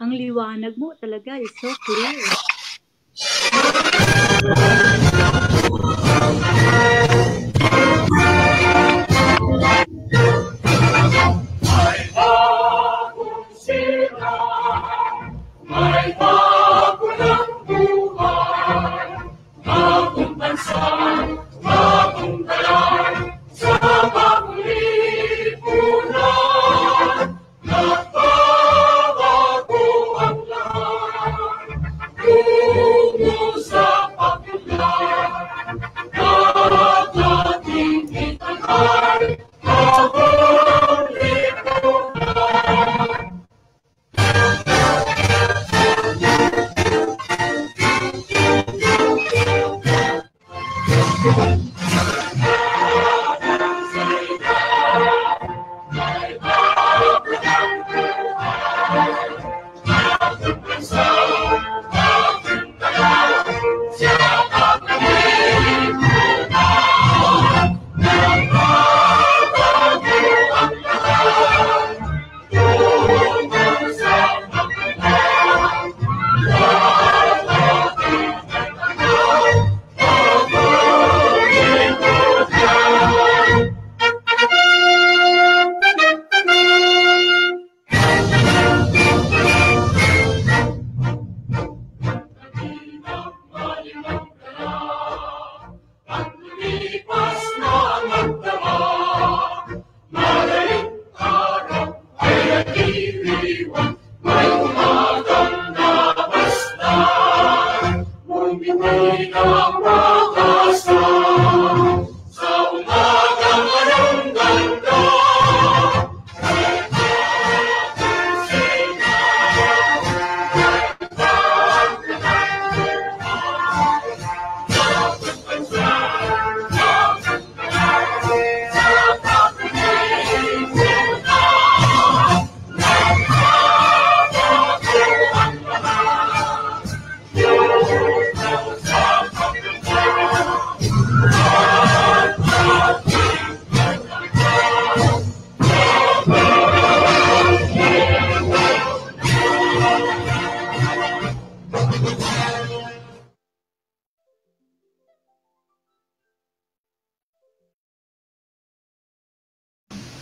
Ang liwanag mo talaga is so clear. May bagong sira, may bago ng buhay, bagong bansa, bagong bayan, sa bagong lipunan, nagbabago ang lahat, tungo sa paglalan, nagdating itagay, bagong lipunan.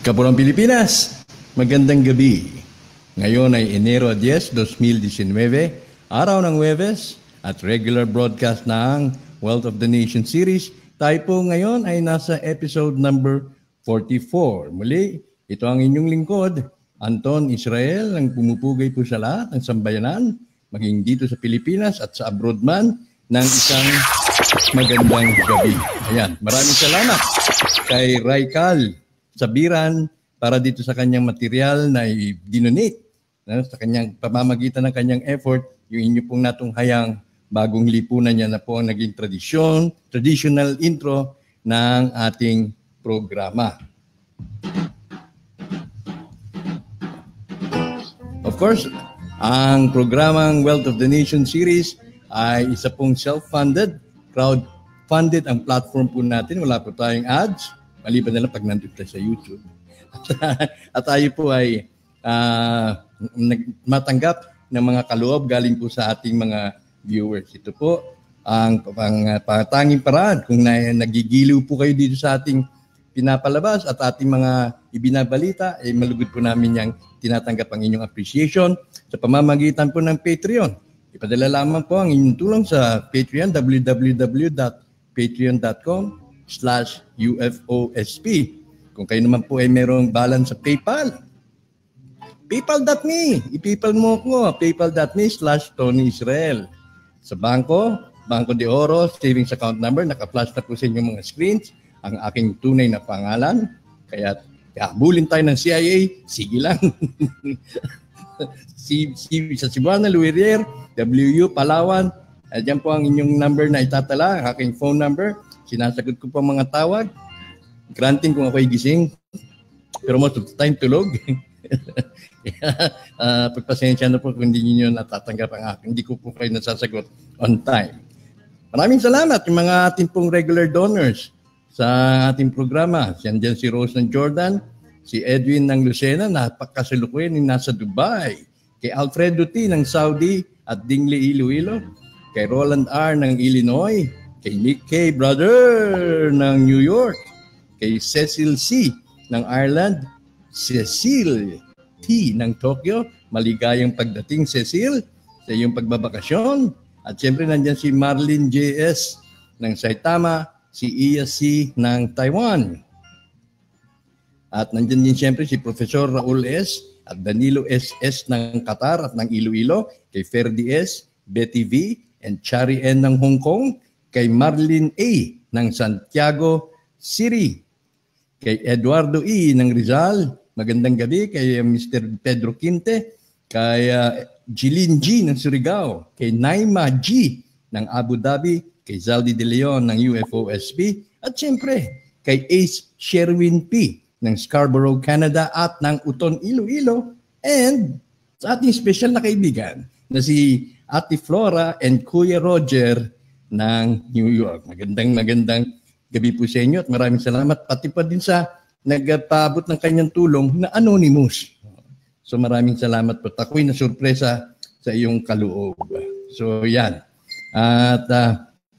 Kapurang Pilipinas, magandang gabi. Ngayon ay Enero 10, 2019, araw ng Huwebes at regular broadcast ng Wealth of the Nation series. Tayo po ngayon ay nasa episode number 44. Muli, ito ang inyong lingkod, Anton Israel, ang pumupugay po sa lahat ng sambayanan, maging dito sa Pilipinas at sa abroad man, ng isang magandang gabi. Ayan, maraming salamat kay Raikal Sabiran para dito sa kanyang material na i-donate sa kanyang pamamagitan ng kanyang effort, yung inyo pong natunghayang bagong lipunan niya na po ang naging traditional intro ng ating programa. Of course, ang programang Wealth of the Nation series ay isa pong self-funded, crowd-funded ang platform po natin. Wala po tayong ads. Maliban na lang pag nandun tayo sa YouTube. At tayo po ay matanggap ng mga kaloob galing po sa ating mga viewers. Ito po ang patanging paraan kung nagigiliw po kayo dito sa ating pinapalabas at ating mga ibinabalita, malugod po namin yung tinatanggap ang inyong appreciation sa pamamagitan po ng Patreon. Ipadala lamang po ang inyong tulong sa Patreon, www.patreon.com/UFOSP. Kung kayo naman po ay merong balance sa PayPal, paypal.me, i-PayPal mo ko, paypal.me/Tony Israel. Sa Bangko de Oro, savings account number, naka-flash na po sa inyong mga screens, ang aking tunay na pangalan. Kaya habulin tayo ng CIA, sige lang. Sa Cebuana, Luirier, WU, Palawan, diyan po ang inyong number na itatala, ang aking phone number. Sinasagot ko po mga tawag. Granting kung ako'y gising. Pero most of the time, tulog. Pagpasensya na po kung hindi niyo natatanggap ang aking. Hindi ko po kayo nasasagot on time. Maraming salamat yung mga ating pong regular donors sa ating programa. Diyan si Rose ng Jordan, si Edwin ng Lucena, napakasalukuyan nasa Dubai. kay Alfredo T. ng Saudi at Dingley Iloilo, kay Roland R. ng Illinois, kay Nick K. Brother ng New York, kay Cecil C. ng Ireland, Cecil T. ng Tokyo, maligayang pagdating Cecil sa iyong pagbabakasyon. At siyempre nandyan si Marlene J.S. ng Saitama, si Iya C. ng Taiwan. At nandyan din siyempre si Professor Raul S. at Danilo S.S. ng Qatar at ng Iloilo, kay Ferdi S., Betty V. and Chari N. ng Hong Kong, kay Marlene A. ng Santiago City, kay Eduardo E. ng Rizal, magandang gabi, kay Mr. Pedro Quinte, kay Jilin G. ng Surigao, kay Naima G. ng Abu Dhabi, kay Zaldi De Leon ng UFOSB, at siyempre kay Ace Sherwin P. ng Scarborough, Canada at ng Uton, Iloilo, and sa ating special na kaibigan na si Ate Flora and Kuya Roger ng New York. Magandang gabi po sa inyo at maraming salamat pati pa din sa nagpaabot ng kanyang tulong na anonymous. So maraming salamat po. Ako'y na sorpresa sa iyong kaloob. So yan. At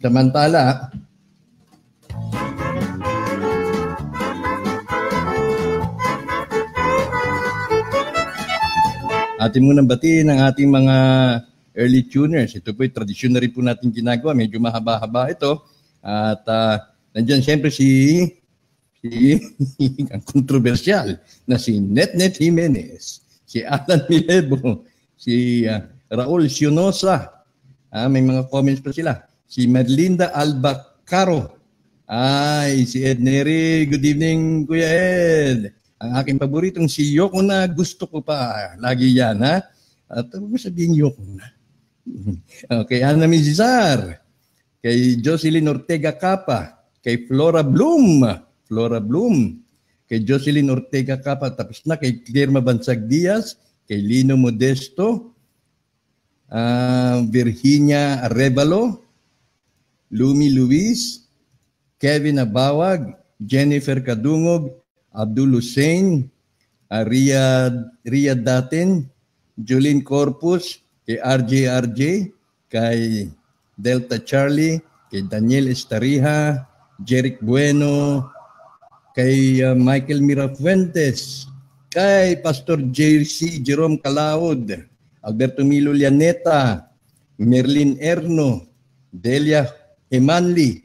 samantala, atin munang batiin ang ating mga early tuners. Ito po'y tradisyon na rin po natin ginagawa. Medyo mahaba-haba ito. At nandyan siyempre si ang kontrobersyal na si Netnet Jimenez, si Alan Milebo, si Raul Sionosa. May mga comments pa sila. Si Merlinda Albacaro. Si Ed Neri. Good evening, Kuya Ed. Ang aking paboritong si Yoko na, gusto ko pa. Lagi yan, ha? At huwag mo sabihin Yoko na. Okay, Ana Mizizar. Kay Jocelyn Ortega Capa. Kay Flora Bloom. Kay Jocelyn Ortega Capa. Tapos na kay Claire Mabansag Diaz. Kay Lino Modesto. Virginia Arevalo. Lumi Luis. Kevin Abawag. Jennifer Kadungog. Abdul Hussein, Ria Datin, Julene Corpus, kay RJ, kay Delta Charlie, kay Daniel Estariha, Jeric Bueno, kay Michael Mirafuentes, kay Pastor JC Jerome Calaud, Alberto Milo Llaneta, Merlin Erno, Delia Hemanli,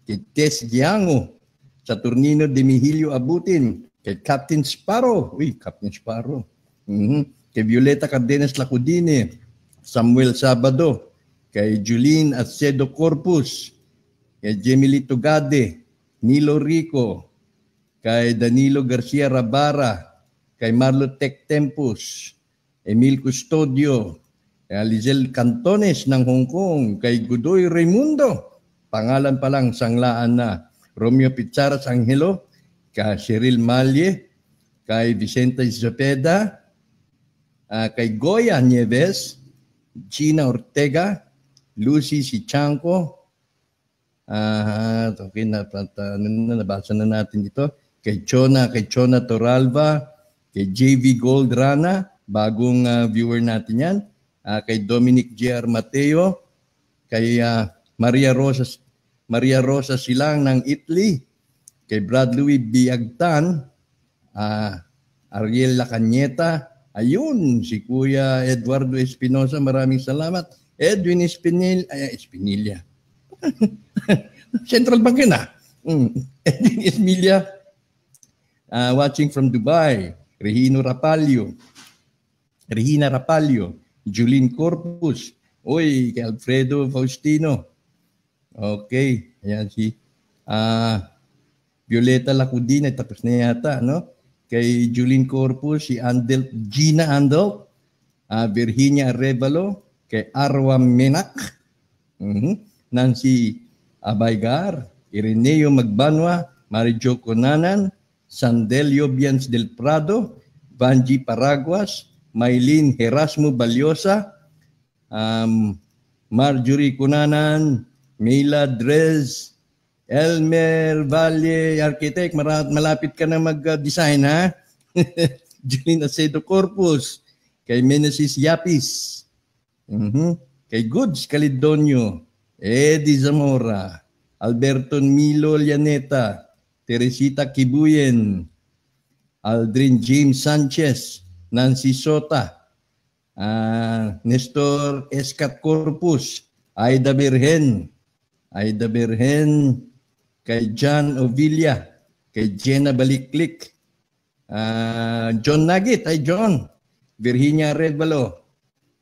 kay Tess Giango, Saturnino de Mihilio Abutin, kay Captain Sparrow. Captain Sparrow. Kay Violeta Cardenas Lacudine, Samuel Sabado, kay Julene Acedo Corpus, kay Jemily Tugade, Nilo Rico, kay Danilo Garcia Rabara, kay Marlo Tec Tempus, Emil Custodio, kay Lizel Cantones ng Hong Kong, kay Gudoy Raimundo, pangalan pa lang, sanglaan na, Romeo Pizarras Angelo, kay Cheryl Malye, kay Vicente Zepeda, kay Goya Nieves, Gina Ortega, Lucy Sichanco, okay, nabasa na natin dito, kay Chona Toralva, kay JV Goldrana, bagong viewer natin yan, kay Dominic J.R. Mateo, kay Maria Rosa Silang ng Italy, kay Brad Louis Biagtan, Ariel Lacañeta, ayun, si Kuya Eduardo Espinosa, maraming salamat. Edwin Espinilla. Central Bank yun Edwin Espinilla, watching from Dubai. Regina Rapalio, Julene Corpus, kay Alfredo Faustino. Okay, ayan si Violeta Lacudina, tapos na yata, no? Kay Julene Corpus, si Gina Andel, Virginia Arevalo, kay Arwa Menak, Nancy Abaygar, Ireneo Magbanwa, Marijo Conanan, Sandelio Bians del Prado, Vanji Paraguas, Maylene Erasmo Balyosa, Marjorie Cunanan, Mila Drez, Elmer Valle, architect, malapit ka na mag-design, ha? Julene Acedo Corpus, kay Menesis Yapis, kay Goods Calidonio, Eddie Zamora, Alberto Milo Llaneta, Teresita Kibuyen, Aldrin James Sanchez, Nancy Sota, Nestor Escat Corpus, Aida Berhen, kay John Ovilia, kay Jenna Baliklik, John Nagit, John, Virginia Redvalo,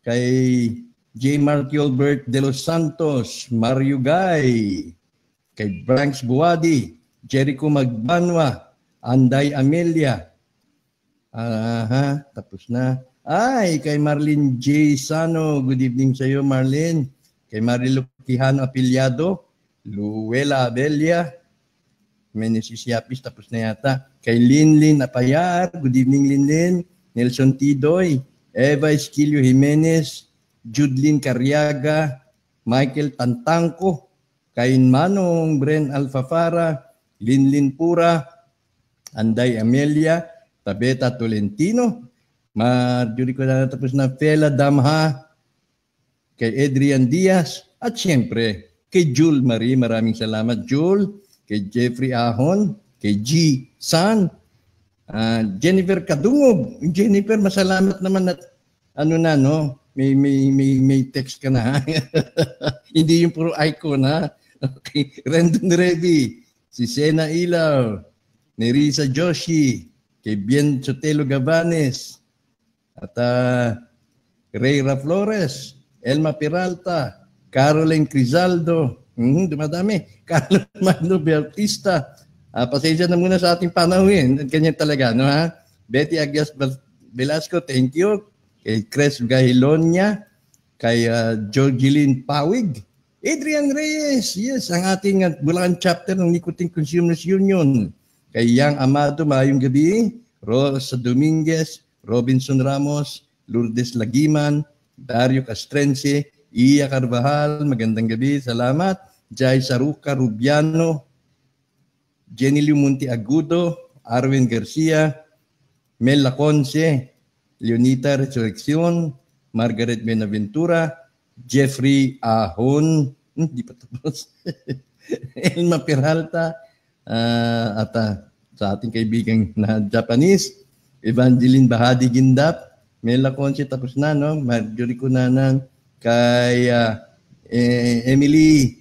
kay J. Mark Gilbert de los Santos, Mario Gay, kay Branks Buwadi, Jericho Magbanwa, Anday Amelia, tapos na. Kay Marlene J. Sano, good evening sa iyo, Marlene. Kay Marilo Quijano Apiliado, Luela Abelia, Menesis Yapis, tapos na yata. Kay Linlin Apayar, good evening Linlin. Nelson Tidoy, Eva Esquilio Jimenez, Judlin Carriaga, Michael Tantangco, Kain Manong, Bren Alfafara, Linlin Pura, Anday Amelia, Tabeta Tolentino, Marjorie ko na tapos na, Fela Damha, kay Adrian Diaz, at siyempre, kay Jul Marie, maraming salamat Jul, kay Jeffrey Ahon, kay G. San, Jennifer Kadungog. Jennifer, masalamat naman at may text ka na. Hindi yung puro icon ha. Okay. Rendon Revi, si Sena Ilaw, Nerissa Joshi, kay Bien Sotelo Gabanes, at Reyra Flores, Elma Peralta, Caroline Crizaldo, dumadami, Carlos Magno Bautista, pasensya na muna sa ating panahon, ganyan talaga, no ha? Betty Agias Velasco, thank you, kay Cres Gahilonia, kay Jorgeline Pawig, Adrian Reyes, yes, ang ating Bulacan chapter ng Nicotine Consumers Union, kay Yang Amado, maayong gabi, Rosa Dominguez, Robinson Ramos, Lourdes Lagiman, Dario Castrense, Iya Carvajal, magandang gabi, salamat. Jai Saruca Rubiano, Jenny Limunti Agudo, Arwin Garcia, Mel Laconce, Leonita Resurrección, Margaret Benaventura, Jeffrey Ahon, di pa tapos, Elma Peralta, at sa ating kaibigang na Japanese, Evangeline Bahadi Gindap, Mela Conche, tapos na, no? Marjorie Cunanan, kay Emily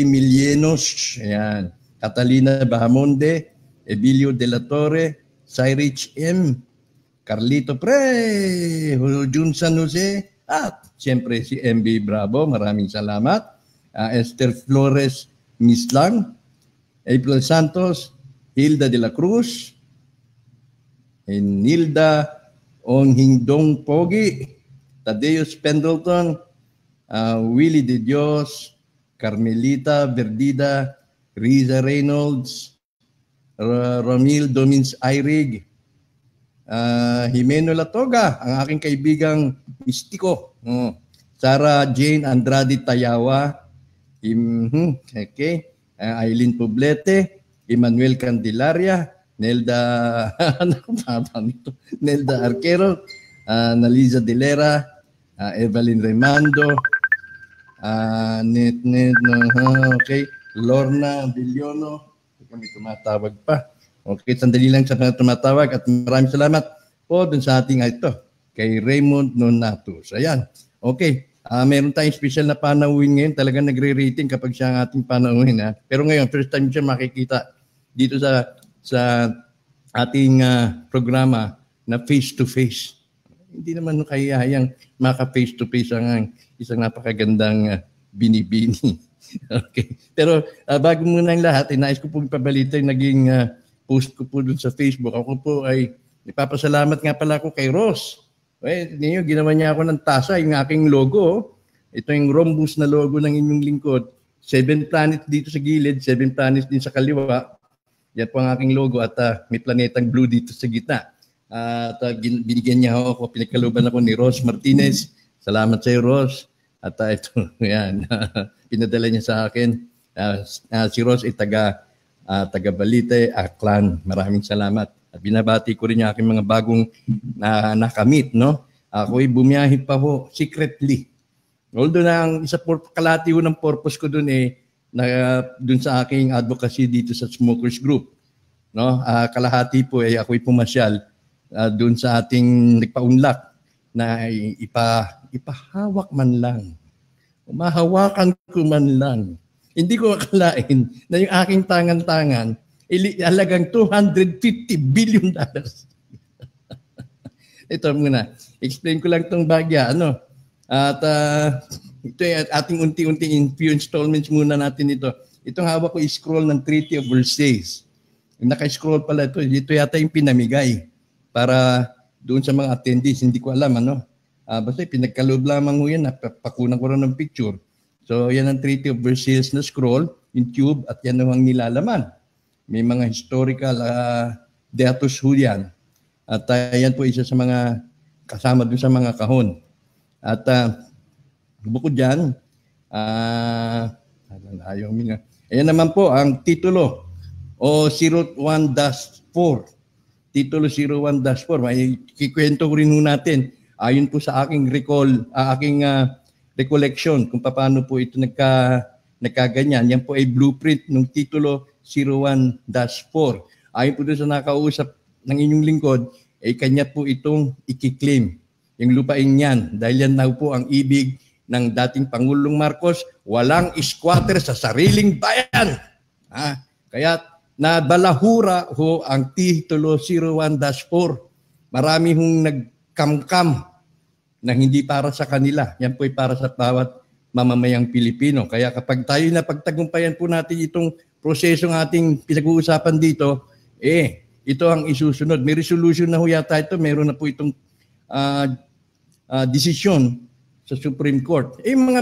Milienos, ayan, Catalina Bahamonde, Emilio De La Torre, Cyrich M, Carlito Pre, Jun San Jose, at siyempre si MB Bravo, maraming salamat. Esther Flores Mislang, April Santos, Hilda de la Cruz, Nilda Onghingdong Pogi, Tadeus Pendleton, Willie De Dios, Carmelita Verdida, Riza Reynolds, Romil Domins Ayrig, Jimeno Latoga, ang aking kaibigang mistiko, Sarah Jane Andrade Tayawa, okay, Aileen Poblete, Emmanuel Candelaria, Nelda Arquero, Naliza Delera, Evelyn Remando, okay, Lorna Biliono, kami tumatawag pa. Okay, sandali lang sa mga tumatawag at maraming salamat po dun sa ating ito, kay Raymond Nonatus. Ayan, okay. Meron tayong special na panauhin ngayon. Talagang nagre-rating kapag siya ang ating panauhin. Ha? Pero ngayon, first time siya makikita dito sa ating programa na face-to-face. Hindi naman kayayang maka-face-to-face ang isang napakagandang binibini. Okay. Pero bago muna ang lahat, nais ko po ipabalita yung naging post ko po dun sa Facebook. Ako po ay ipapasalamat nga pala ako kay Ross. Ninyo, ginawa niya ako ng tasa, yung aking logo. Ito yung rhombus na logo ng inyong lingkod. 7 planets dito sa gilid, 7 planets din sa kaliwa. Yan po ang aking logo at may planetang blue dito sa gitna. At binigyan niya ako, pinagkaluban ako ni Ross Martinez. Salamat sa iyo, Ross. At ito, yan, pinadala niya sa akin. Si Ross ay taga Balite, Aklan. Maraming salamat. At binabati ko rin yung aking mga bagong nakamit, no? Ako'y bumiyahe pa ho secretly. Although na ang kalahati ho ng purpose ko doon doon sa aking advocacy dito sa Smokers Group. No? Kalahati po ako'y pumasyal doon sa ating nagpaunlak na ipahawak man lang. Mahawakan ko man lang. Hindi ko akalain na yung aking tangan-tangan halagang $250 billion. Ito muna. Explain ko lang itong bagya. At ito ay ating unti-unting few installments muna natin ito. Itong hawak ko scroll ng Treaty of Versailles. Yung naka-scroll pala ito. Ito yata yung pinamigay para doon sa mga attendees. Hindi ko alam basta pinagkaloob lamang mo yan. Pakunan ko rin ng picture. So yan ang Treaty of Versailles na scroll, yung tube, at yan ang nilalaman. May mga historical datos ho yan. At yan po isa sa mga kasama doon sa mga kahon. At bukod dyan, ayan naman po ang titulo o 01-4. Titulo 01-4. May kikwento ko rin ho natin. Ayon po sa aking recollection kung paano po ito nagkaganyan. Yan po ay blueprint ng titulo 01-4. Ayon po doon sa nakausap ng inyong lingkod, kanya po itong ikiklaim. Yung lupain yan. Dahil yan daw po ang ibig ng dating Pangulong Marcos, walang squatter sa sariling bayan. Kaya nabalahura ho ang titulo 01-4. Marami hong nagkamkam na hindi para sa kanila. Yan po ay para sa bawat mamamayang Pilipino. Kaya kapag tayo na pagtagumpayan po natin itong prosesong ating pinag-uusapan dito, ito ang isusunod. May resolution na ho yata ito. Meron na po itong desisyon sa Supreme Court. Mga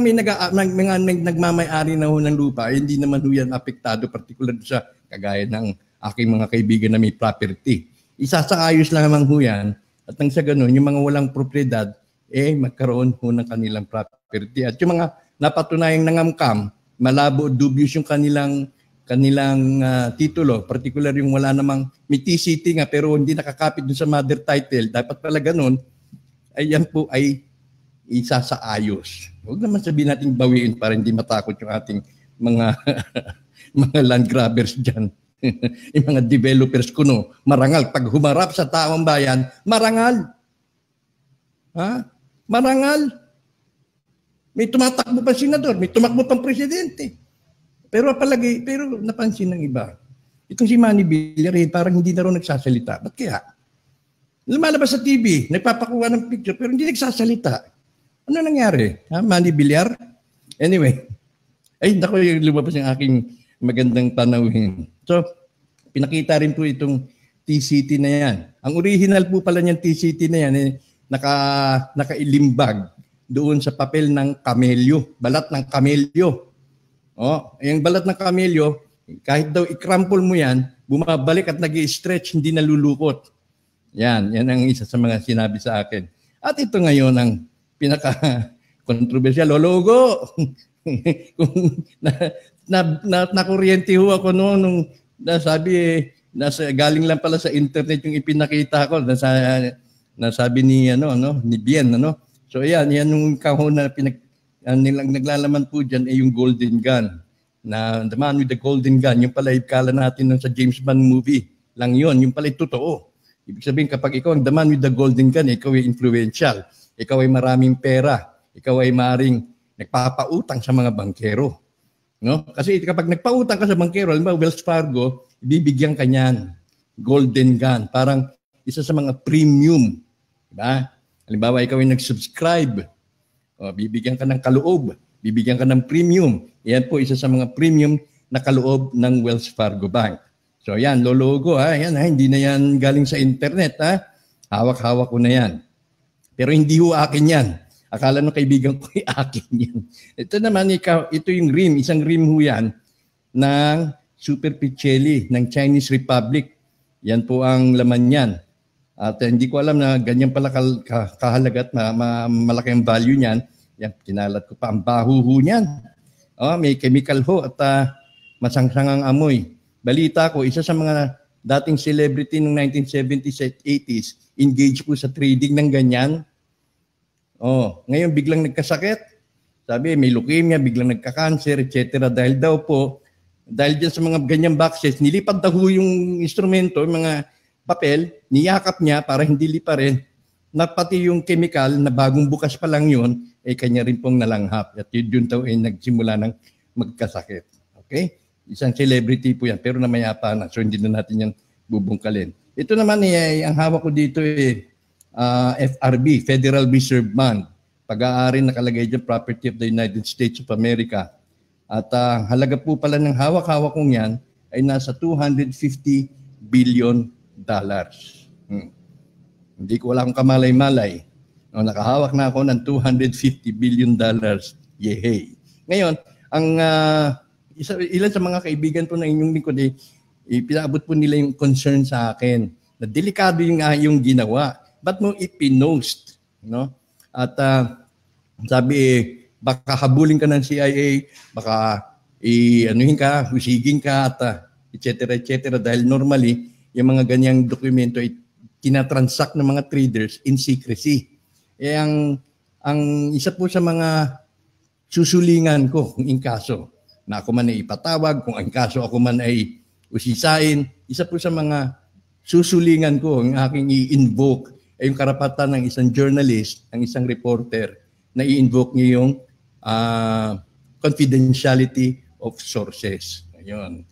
nagmamay-ari na ho ng lupa, hindi naman ho yan apektado, particular sa kagaya ng aking mga kaibigan na may property. Isasayos lamang ho yan. At nang sa ganun, yung mga walang propriedad, magkaroon ho ng kanilang property. At yung mga napatunayang nangamkam, malabo, dubious yung kanilang titulo, particular yung wala namang may TCT nga pero hindi nakakapit dun sa mother title, dapat pala ganun, yan po ay isasaayos. Huwag naman sabihin natin bawiin para hindi matakot yung ating mga mga land grabbers dyan. Yung mga developers kuno, marangal. Pag humarap sa taong bayan, marangal. Marangal. May tumatakbo pa senador, may tumakbo pang presidente. Pero napansin ng iba. Itong si Manny Villar, parang hindi na rin nagsasalita. Ba't kaya? Lumalabas sa TV, nagpapakuha ng picture, pero hindi nagsasalita. Ano nangyari? Manny Villar? Anyway, naku, lumabas yung aking magandang panawin. So, pinakita rin po itong TCT na yan. Ang original po pala niyang TCT na yan, nakailimbag doon sa papel ng kamelyo, balat ng kamelyo. Yung balat ng kamelyo, kahit daw i-crumple mo yan, bumabalik at nag-i-stretch, hindi nalulukot. Yan ang isa sa mga sinabi sa akin. At ito ngayon ang pinaka-controversial. Lologo! Nakuryente ho ako noon nung galing lang pala sa internet yung ipinakita ko. Nasabi ni Bien. So yan yung kahon na naglalaman po dyan yung Golden Gun. Na The Man with the Golden Gun, yung pala ikala natin sa James Bond movie lang yun. Yung pala totoo. Ibig sabihin kapag ikaw ang The Man with the Golden Gun, ikaw ay influential. Ikaw ay maraming pera. Ikaw ay maring nagpapautang sa mga bankero. No? Kasi kapag nagpautang ka sa bankero, halimbawa Wells Fargo, ibibigyan ka niyan. Golden Gun. Parang isa sa mga premium. Diba? Halimbawa, ikaw ay nag-subscribe. Bibigyan ka ng kaloob. Bibigyan ka ng premium. Yan po isa sa mga premium na kaloob ng Wells Fargo Bank. So yan, lologo hindi na yan galing sa internet Hawak-hawak ko na yan. Pero hindi ho akin yan. Akala ng kaibigan ko akin yan. Ito naman, ito yung rim, isang rim ho yan ng Super Picelli ng Chinese Republic. Yan po ang laman yan. At hindi ko alam na ganyan pala kahalaga at malaki ang value niyan. Yan, kinalat ko pa ang baho niyan. May chemical ho at masangsangang amoy. Balita ko, isa sa mga dating celebrity noong 1970s at 80s, engaged po sa trading ng ganyan. Ngayon biglang nagkasakit. Sabi, may leukemia, biglang nagka-cancer, etc. Dahil dyan sa mga ganyang boxes, nilipad daw yung instrumento, yung mga papel, niyakap niya para hindi liparin, na pati yung chemical na bagong bukas pa lang yun, kanya rin pong nalanghap. At yun daw ay nagsimula ng magkasakit. Okay? Isang celebrity po yan, pero namayapa na. So hindi na natin yan bubungkalin. Ito naman ang hawak ko dito FRB, Federal Reserve Bank. Pag-aari nakalagay dyan, property of the United States of America. At halaga po pala ng hawak-hawak kong yan ay nasa $250 billion. Hindi ko wala akong kamalay-malay. Nakahawak na ako ng $250 billion. Yehey. Ngayon, ilan sa mga kaibigan po na inyong lingkod pinaabot po nila yung concern sa akin na delikado yung ginawa. Ba't mo ipinost? No? At sabi, baka habulin ka ng CIA, baka anuhin ka, husigin ka, at etc. Dahil normally, yung mga ganyang dokumento ay tinatransact ng mga traders in secrecy. Ang isa po sa mga susulingan ko kung inkaso, na ako man ay ipatawag, kung inkaso ako man ay usisain, isa po sa mga susulingan ko, ang aking i-invoke, ay yung karapatan ng isang journalist, ng isang reporter, na i-invoke niya yung confidentiality of sources. Ayun.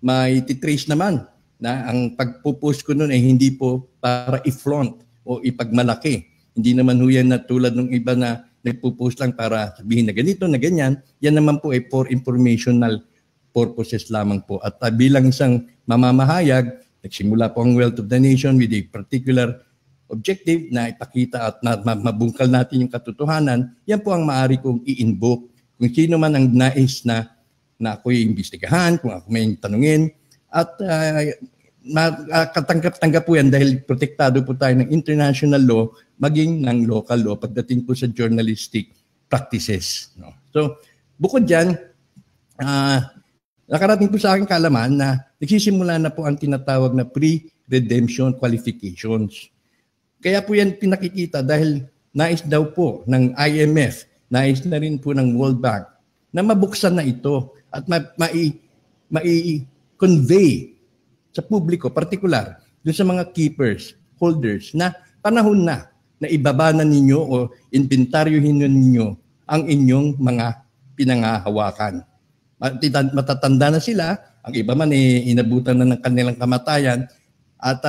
Maititrace naman na ang pagpupost ko nun ay hindi po para i-flaunt o ipagmalaki. Hindi naman ho yan na tulad ng iba na nagpo-post lang para sabihin na ganito, na ganyan. Yan naman po ay for informational purposes lamang po. At bilang isang mamamahayag, nagsimula po ang Wealth of the Nation with a particular objective na ipakita at mabungkal natin yung katotohanan. Yan po ang maaari kong i-invoke. Kung sino man ang nais na ako'y imbestigahan, kung ako may tanungin. At katanggap-tanggap po yan dahil protektado po tayo ng international law, maging ng local law pagdating po sa journalistic practices. No? So, bukod dyan, nakarating po sa aking kaalaman na nagsisimula na po ang tinatawag na pre-redemption qualifications. Kaya po yan pinakikita dahil nais daw po ng IMF, nais na rin po ng World Bank na mabuksan na ito at mai-convey sa publiko, particular, doon sa mga keepers, holders, na panahon na ibaba na ninyo o inventaryohin ninyo ang inyong mga pinangahawakan. Matatanda na sila, ang iba man inabutan na ng kanilang kamatayan at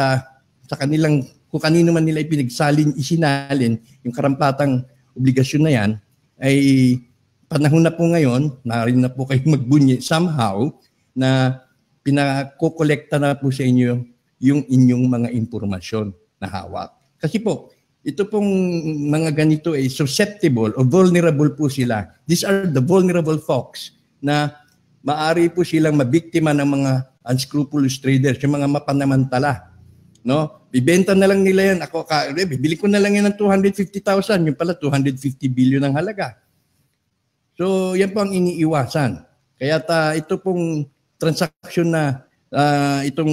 sa kanilang, kung kanino man nila isinalin yung karampatang obligasyon na yan, ay panahon na po ngayon, narin na po kayo magbunyi somehow na pinakokolekta na po sa inyo yung inyong mga impormasyon na hawak. Kasi po, ito pong mga ganito ay susceptible o vulnerable po sila. These are the vulnerable folks na maari po silang mabiktima ng mga unscrupulous traders, yung mga mapanamantala. No? Bibenta na lang nila yan. Bibili ko na lang yan ng 250,000. Yung pala 250 billion ang halaga. So, yan po ang iniiwasan. Kaya ito pong transaksyon na, itong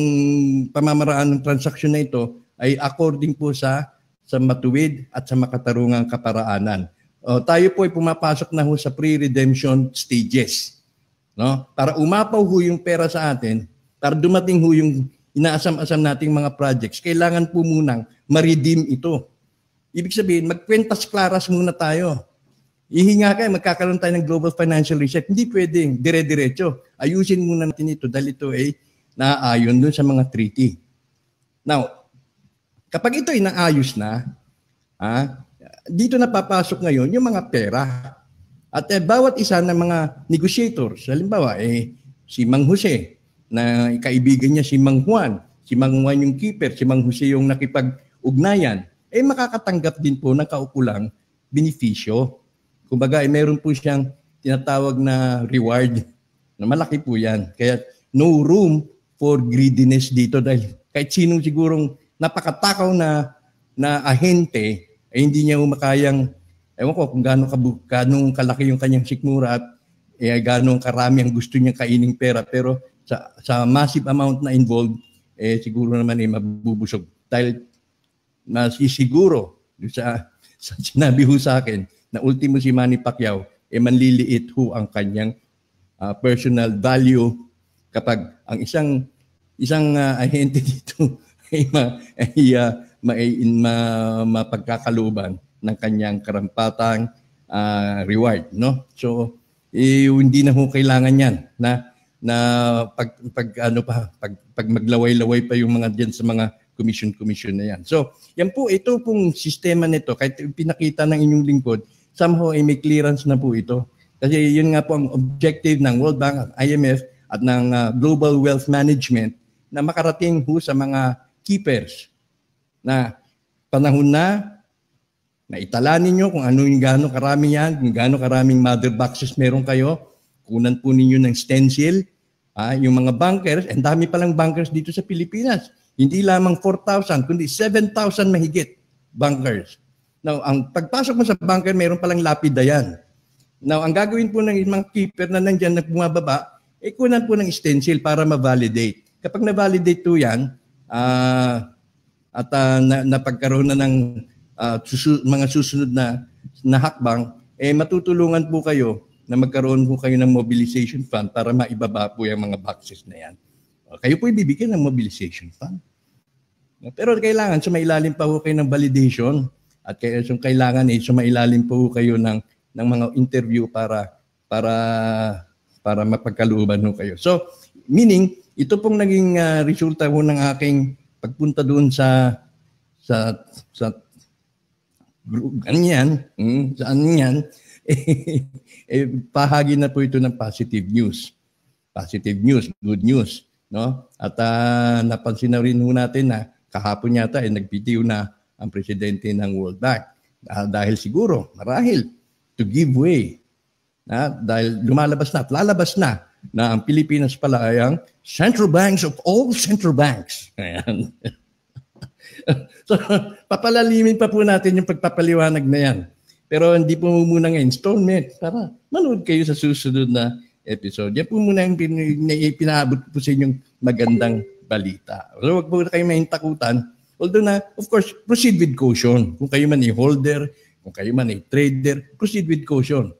pamamaraan ng transaksyon na ito ay according po sa matuwid at sa makatarungang kaparaanan. Tayo po ay pumapasok na ho sa pre-redemption stages. No? Para umapaw ho yung pera sa atin, para dumating ho yung inaasam-asam nating mga projects, kailangan po munang ma-redeem ito. Ibig sabihin, magkwentas klaras muna tayo. Ihinga kayo, magkakaroon tayo ng global financial reset. Hindi pwedeng dire-diretso. Ayusin muna natin ito dahil ito ay naaayon dun sa mga treaty. Now, kapag ito ay naayos na, dito na papasok ngayon yung mga pera. At bawat isa ng mga negotiators, halimbawa, si Mang Jose, na kaibigan niya si Mang Juan yung keeper, si Mang Jose yung nakipag-ugnayan, makakatanggap din po ng kaukulang benepisyo. Kumbaga, meron po siyang tinatawag na reward na malaki po yan. Kaya no room for greediness dito dahil kahit sinong sigurong napakatakaw na ahente ay hindi niya makayang, ewan ko kung gano'ng kalaki yung kanyang sikmura at gano'ng karami ang gusto niya kaining pera. Pero sa massive amount na involved, siguro naman mabubusog. Dahil nasisiguro sa sinabi ho sa akin na ultimo si Manny Pacquiao, manliliit ho ang kanyang personal value kapag ang isang ahente dito ay mapagkakalooban ng kanyang karampatang reward, no? So hindi na ho kailangan yan na pag maglaway-laway pa yung mga diyan sa mga commission na yan. So yan po, ito pong sistema nito, kahit pinakita ng inyong lingkod, somehow ay may clearance na po ito. Kasi yun nga po ang objective ng World Bank at IMF at ng Global Wealth Management na makarating ho sa mga keepers na panahon na itala ninyo kung ano yung gaano karami yan, kung gaano karaming mother boxes meron kayo, kunan po ninyo ng stencil, yung mga bankers, and dami palang bankers dito sa Pilipinas. Hindi lamang 4,000, kundi 7,000 mahigit bankers. Now, ang pagpasok mo sa banker, meron palang lapida yan. Now, ang gagawin po ng mga keeper na nandyan na bumababa, kunan po ng stencil para ma-validate. Kapag na-validate po yan, at napagkaroon na ng mga susunod na hakbang, matutulungan po kayo na magkaroon po kayo ng mobilization fund para maibaba po yung mga boxes na yan. Kayo po ibibigyan ng mobilization fund. Pero kailangan sumailalim pa po kayo ng validation at kailangan sumailalim po kayo ng mga interview para mapagkalooban po kayo. So, meaning, ito pong naging resulta po ng aking pagpunta doon sa ganyan, saan yan, pahagi na po ito ng positive news. Positive news, good news. No? At napansin na rin natin na kahapon yata nagbitiw na ang presidente ng World Bank. Dahil siguro, marahil, to give way. Dahil lumalabas na at lalabas na ang Pilipinas pala ay ang central banks of all central banks. Ayan. So, papalalimin pa po natin yung pagpapaliwanag na yan. Pero hindi po muna ngayon installment para manood kayo sa susunod na episode. Yan po muna yung pinaabot po sa inyong magandang balita. So, wag po kayo mahintakutan. Although na, of course, proceed with caution. Kung kayo man ay holder, kung kayo man ay trader, proceed with caution.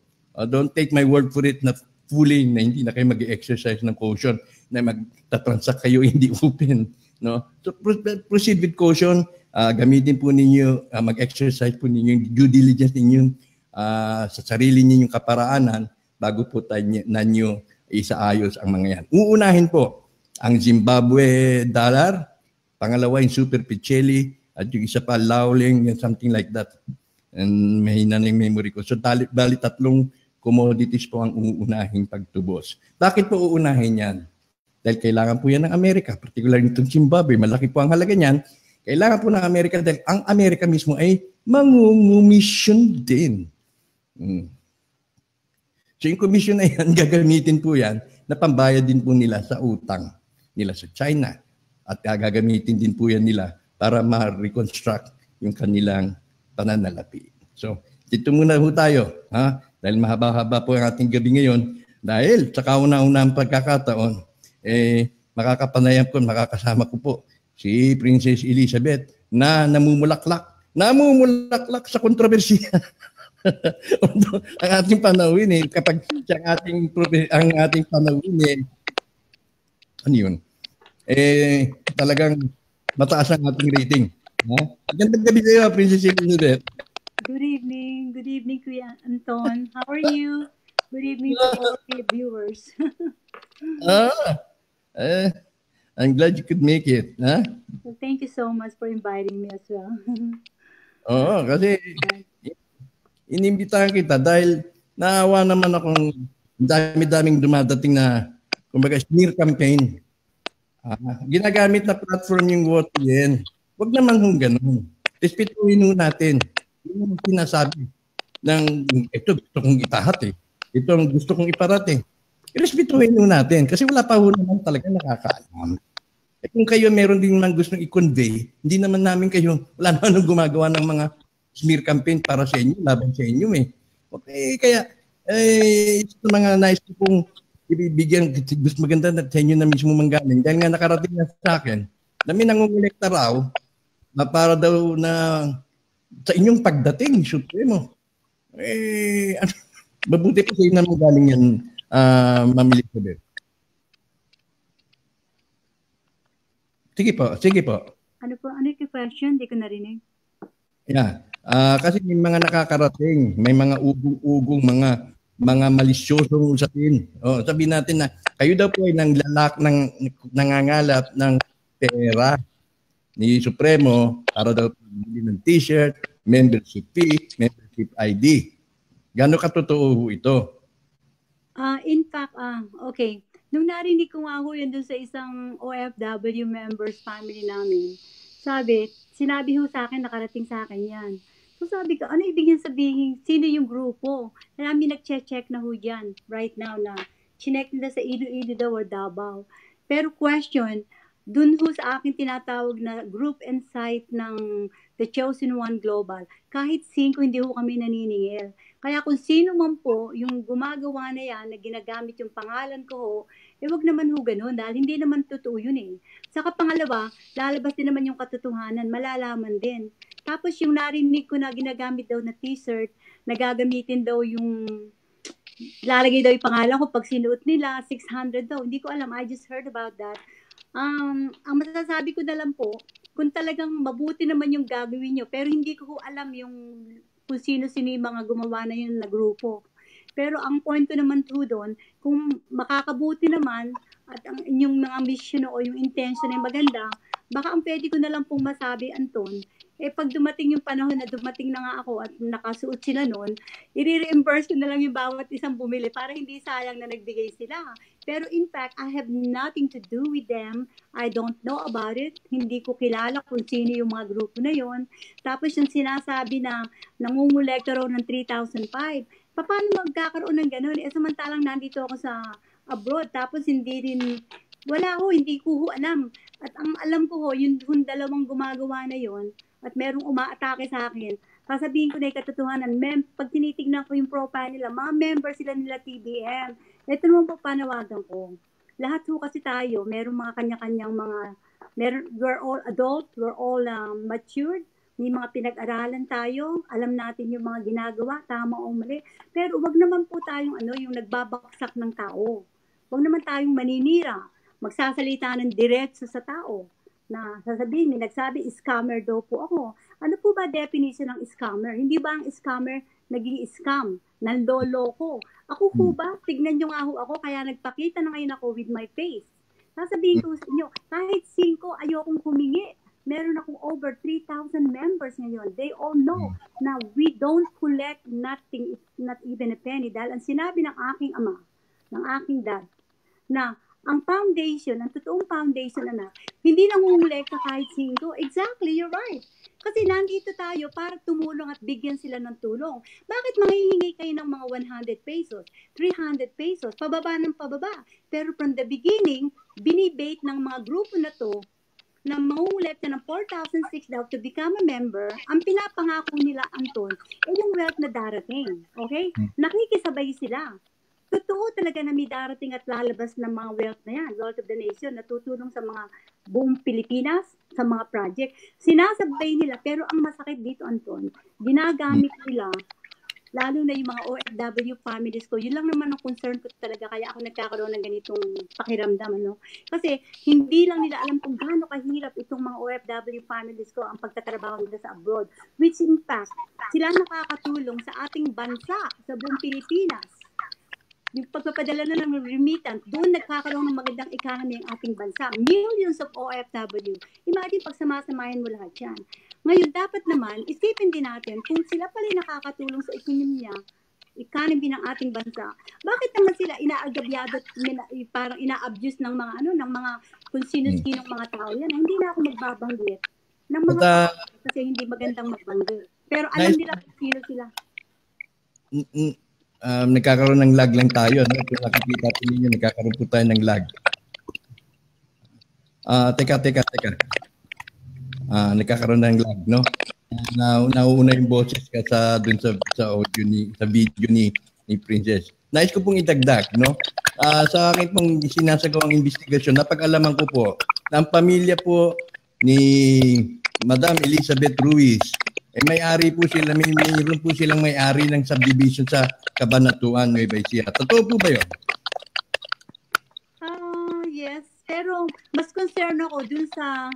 Don't take my word for it na fully na hindi na kayo mag-exercise ng caution na magtatransact kayo hindi open. No? So proceed with caution. Gamitin po ninyo, mag-exercise po ninyo yung due diligence ninyo sa sarili ninyong kaparaanan bago po nanyo isaayos ang mga yan. Uunahin po ang Zimbabwe dollar, pangalawa yung super picheli, at yung isa pa Lauling, something like that. And mahina na yung memory ko. So bali tatlong commodities po ang uunahin pagtubos. Bakit po uunahin yan? Dahil kailangan po yan ng Amerika, particularly itong Zimbabwe, malaki po ang halaga niyan. Kailangan po ng Amerika dahil ang Amerika mismo ay mangungumission din. So yung commission na yan, gagamitin po yan na pambayad din po nila sa utang nila sa China. At gagamitin din po yan nila para ma-reconstruct yung kanilang pananalapi. So, dito muna po tayo. Dahil mahaba-haba po ang ating gabi ngayon. Dahil sa kauna-una ang pagkakataon, makakapanayam ko, makakasama ko po si Princess Elizabeth na namumulaklak sa kontrobersiya. Ang ating panawin kapag ang ating panawin ano yun? Talagang mataas ang ating rating. Magandang gabi sa iyo, Princess Elizabeth. Good evening, Kuya Anton. How are you? Good evening to all the viewers. I'm glad you could make it. Well, thank you so much for inviting me as well. Oo, kasi inimbitahan kita dahil naawa naman akong dami-daming dumadating na kumbaga smear campaign. Ginagamit na platform yung WOTN. Huwag naman kung ganun. Respetuhin natin. Yung sinasabi ng ito gusto kong itahat Ito ang gusto kong iparating. Respetuhin natin kasi wala pa ho naman talaga nakakaalam. Kung kayo meron din naman gustong i-convey, hindi naman namin kayo, wala naman gumagawa ng mga smear campaign para sa inyo, laban sa inyo Okay, kaya mga nice pong ibibigyan, gusto maganda na sa inyo na mismo manggaling. Dahil nga nakarating na sa akin, na may nangungulekta raw, na para daw na sa inyong pagdating, Supremo. Mabuti po sa inyo naman galing yan, Ma'am Elizabeth. Sige po. Ano yung question? Hindi ko narinig. Yeah. Kasi may mga nakakarating, may mga ugong-ugong, mga malisyosong usapin. Sabihin natin na kayo daw po ay nangangalap ng pera ni Supremo para daw bili ng t-shirt, membership fee, membership ID. Gano'n katotoo ito? In fact, okay. Nung narinig ko nga yun dun sa isang OFW members family namin, sinabi ho sa akin, nakarating sa akin yan. So sabi ko, ano ibig sabihin, sino yung grupo? Namin nag-check na ho yan right now na chinek nila sa Iloilo daw or Davao. Pero question, dun ho sa akin tinatawag na group and site ng The Chosen One Global. Kahit 5, hindi ho kami naniningil. Kaya kung sino man po yung gumagawa na yan, na ginagamit yung pangalan ko ho, wag naman ho ganun dahil hindi naman totoo yun eh. Saka pangalawa, lalabas din naman yung katotohanan, malalaman din. Tapos yung narinig ko na ginagamit daw na t-shirt, nagagamitin daw yung, lalagay daw yung pangalan ko pag sinuot nila, 600 daw. Hindi ko alam, I just heard about that. Ang masasabi ko na lang po, kung talagang mabuti naman yung gagawin nyo, pero hindi ko alam yung kung sino-sino yung mga gumawa na yun na grupo. Pero ang point ko naman po doon, kung makakabuti naman at ang inyong mga mission o yung intention ay maganda, baka ang pwede ko na lang pong masabi, Anton, pag dumating yung panahon na dumating na nga ako at nakasuot sila noon, i-reimburse ko na lang yung bawat isang bumili para hindi sayang na nagbigay sila. Pero in fact, I have nothing to do with them. I don't know about it. Hindi ko kilala kung sino yung mga grupo na yon. Tapos yung sinasabi na nangungulekta raw ng 3,005, paano magkakaroon ng ganun? Samantalang nandito ako sa abroad, tapos hindi ko ho alam. At ang alam ko ho, yung dalawang gumagawa na yon at merong umaatake sa akin, sasabihin ko na yung katotohanan, pag tinitignan ko yung profile nila, mga member sila nila TBM. Ito naman po panawagan ko. Lahat ho kasi tayo, merong mga kanya-kanyang we're all adult, we're all matured, may mga pinag-aralan tayo, alam natin yung mga ginagawa, tama o mali. Pero wag naman po tayong yung nagbabaksak ng tao. Wag naman tayong maninira, magsasalita ng diretso sa tao. Na sasabihin, may nagsabi, scammer daw po ako. Ano po ba definition ng scammer? Hindi ba ang scammer naging scam? Nandoloko. Ako po ba? Tignan nyo nga ho ako, kaya nagpakita na ngayon ako with my face. Sasabihin ko sa inyo, kahit 5, ayokong humingi. Meron akong over 3,000 members ngayon. They all know na we don't collect nothing, not even a penny. Dahil ang sinabi ng aking ama, ng aking dad, na ang foundation, ang totoong foundation na hindi nangungulekta kahit 5. Exactly, you're right. Kasi nandito tayo para tumulong at bigyan sila ng tulong. Bakit manghihingi kayo ng mga 100 pesos, 300 pesos, pababa ng pababa? Pero from the beginning, binibate ng mga grupo na to na mangungulekta ng 4,006 daw to become a member, ang pinapangako nila, Anton, yung wealth na darating. Okay? Nakikisabay sila. Totoo talaga na may darating at lalabas ng mga wealth na yan, wealth of the nation, na tutulong sa mga buong Pilipinas, sa mga project. Sinasabay nila, pero ang masakit dito, Anton, ginagamit nila, lalo na yung mga OFW families ko, yun lang naman ang concern ko talaga, kaya ako nagkakaroon ng ganitong pakiramdam, Kasi hindi lang nila alam kung gaano kahirap itong mga OFW families ko ang pagtatrabaho nila sa abroad, which in fact, sila nakakatulong sa ating bansa, sa buong Pilipinas. Yung pagpapadala na ng remittance, doon nagkakaroon ng magandang economy ang ating bansa. Millions of OFW. Imagine pag samasamayan mo lahat yan. Ngayon, dapat naman, isipin din natin kung sila pala nakakatulong sa economy ng ating bansa. Bakit naman sila inaagabyado at parang ina-abuse ng mga ng mga kung sino-sinong mga tao yan? Hindi na ako magbabanggit ng mga tao kasi hindi magandang magbanggit. Pero alam nila kung sino sila. Nagkakaroon ng lag lang tayo. Kung nakikita po ninyo, nagkakaroon po tayo ng lag. Teka. Nagkakaroon ng lag, no? Nauuna yung boses ka dun sa audio sa video ni Princess. Nais ko pong idagdag, no? Sa akin pong sinasagawang investigasyon, napag-alaman ko po na ang pamilya po ni Madam Elizabeth Ruiz may-ari po sila, mayroon po silang may-ari ng subdivision sa Cabanatuan, Nueva Ecija. Totoo po ba yun? Yes. Pero mas concern ako dun sa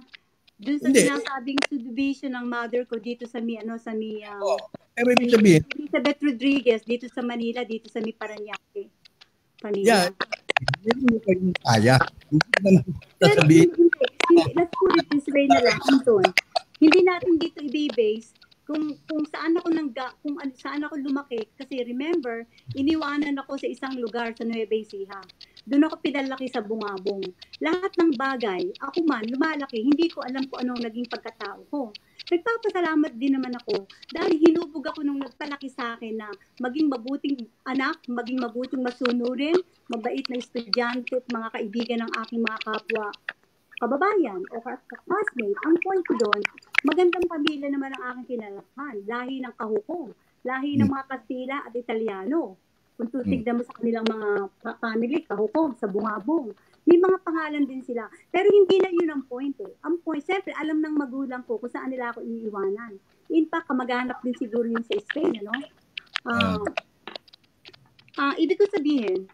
Hindi. sinasabing subdivision ng mother ko dito sa Pero ibig sabihin, Elizabeth Rodriguez dito sa Manila, dito sa Paranaque. yeah, hindi mo kayong kaya. Hindi naman Pero sasabihin. hindi, let's put it this way na lang, Anton. Hindi natin dito i-base kung saan ako saan ako lumaki, kasi remember, iniwanan ako sa isang lugar sa Nueva Ecija. Doon ako pinalaki sa Bungabong. Lahat ng bagay, ako man lumalaki, hindi ko alam kung anong naging pagkatao ko. Nagpapasalamat din naman ako dahil hinubog ako nung nagpalaki sa akin na maging mabuting anak, maging mabuting masunurin, mabait na estudyante at mga kaibigan ng aking mga kapwa kababayan o classmate. Ang point ko doon, magandang pamilya naman ang aking kinalakihan. Lahi ng Kahuko, lahi ng mga Kastila at Italiano. Kung tutignan mo sa kanilang mga family, Kahuko, sa Bungabong, may mga pangalan din sila. Pero hindi na yun ang point eh. Ang point, siyempre, alam ng magulang ko kung saan nila ako iiwanan. In fact, kamag-anak din siguro yun sa Spain, ano? Ibig ko sabihin,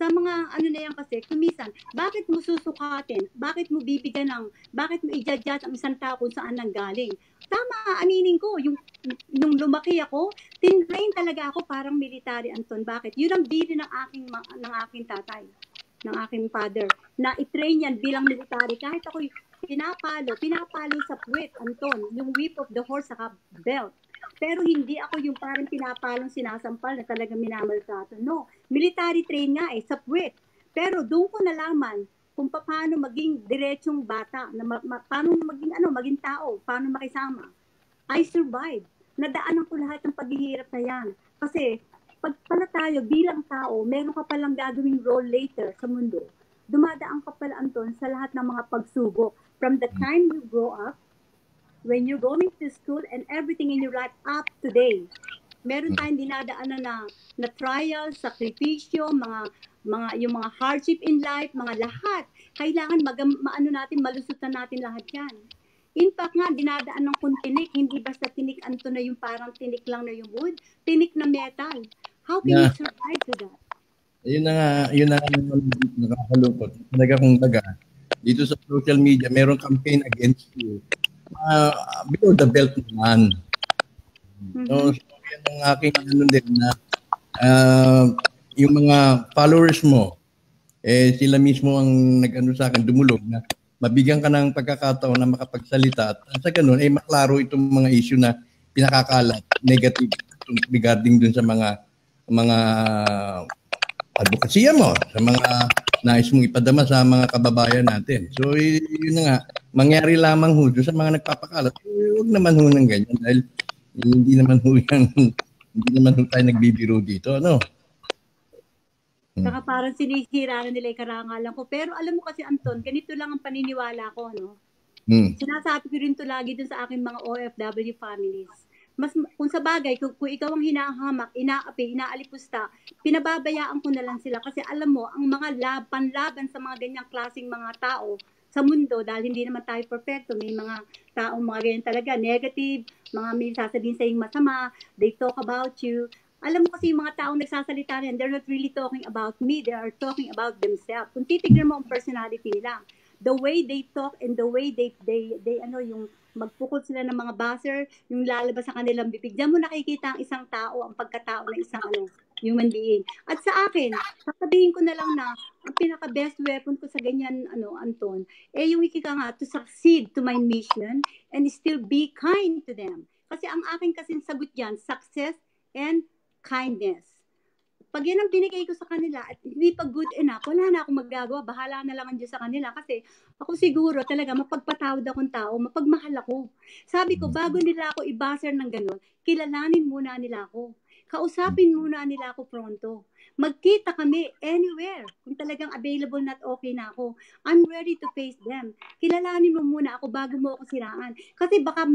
sa mga ano na yan kasi, kumisan, bakit mo susukatin? Bakit mo bibigyan bakit mo i-judge ang isang tao kung saan nanggaling? Tama, aminin ko, nung lumaki ako, tinrain talaga ako parang military, Anton. Bakit? Yun ang bili ng aking tatay, ng aking father, na i-train yan bilang military. Kahit ako pinapalo sa puwet, Anton, yung whip of the horse sa belt. Pero hindi ako yung parang pinapalong sinasampal na talaga minamaltrato. No, military train nga sa puwet. Pero doon ko nalaman kung paano maging diretsong bata, paano maging tao, paano makisama. I survived. Nadaanan ko lahat ng paghihirap na yan. Kasi pag pala tayo bilang tao, meron ka palang gagawing role later sa mundo. Dumadaan ka pala, Anton, sa lahat ng mga pagsubok. From the time you grow up, when you're going to school and everything in your life up to date. Meron tayong dinadaanan na trial, sakripisyo, yung mga hardship in life, mga lahat. Kailangan malusutan natin lahat yan. In fact nga, dinadaan ng tinik, hindi basta tinik, Anton, na yung parang tinik lang na yung wood, tinik na metal. How can you survive to that? Yun na nga nakakalungkot. Talaga kung dito sa social media, meron campaign against you. Below the belt naman. So, yan ang aking din na yung mga followers mo, sila mismo ang nag-ano sa akin, dumulog na mabigyan ka ng pagkakataon na makapagsalita at sa ganun, maklaro itong mga issue na pinakakalat, negative regarding dun sa mga advokasya mo, sa mga nais mong ipadama sa mga kababayan natin. So, yun na nga, mangyari lamang doon sa mga nagpapakalat. Huwag naman ng ganyan dahil hindi naman tayo nagbibiro dito, ano? Saka parang sinisira na nila yung karangalan ko. Pero alam mo kasi, Anton, ganito lang ang paniniwala ko, no? Sinasabi ko rin to lagi dun sa aking mga OFW families. Kung sa bagay, kung ikaw ang hinahamak, inaapi, inaalipusta, pinababayaan ko na lang sila kasi alam mo, ang mga panlaban sa mga ganyang klaseng mga tao sa mundo, dahil hindi naman tayo perfecto, may mga taong mga ganyan talaga, negative, mga may sasabihin sa yung masama, they talk about you. Alam mo kasi yung mga taong nagsasalita rin, they're not really talking about me, they are talking about themselves. Kung titignan mo ang personality nila, the way they talk and the way they yung magpukol sila ng mga buzzer, yung lalabas sa kanilang bibig. Diyan mo nakikita ang isang tao, ang pagkatao ng isang human being. At sa akin, sasabihin ko na lang na ang pinaka-best weapon ko sa ganyan, Anton, yung ikika nga, to succeed to my mission and still be kind to them. Kasi ang aking kasing sagot yan, success and kindness. Pag yan ang binigay ko sa kanila at hindi pa good enough, wala na akong magagawa. Bahala na lang ang Diyos sa kanila kasi ako siguro talaga mapagpatawad akong tao, mapagmahal ako. Sabi ko, bago nila ako i-buzzer ng ganun, kilalanin muna nila ako. Kausapin muna nila ako pronto. Magkita kami anywhere. Kung talagang available na at okay na ako, I'm ready to face them. Kilalanin mo muna ako bago mo ako siraan. Kasi baka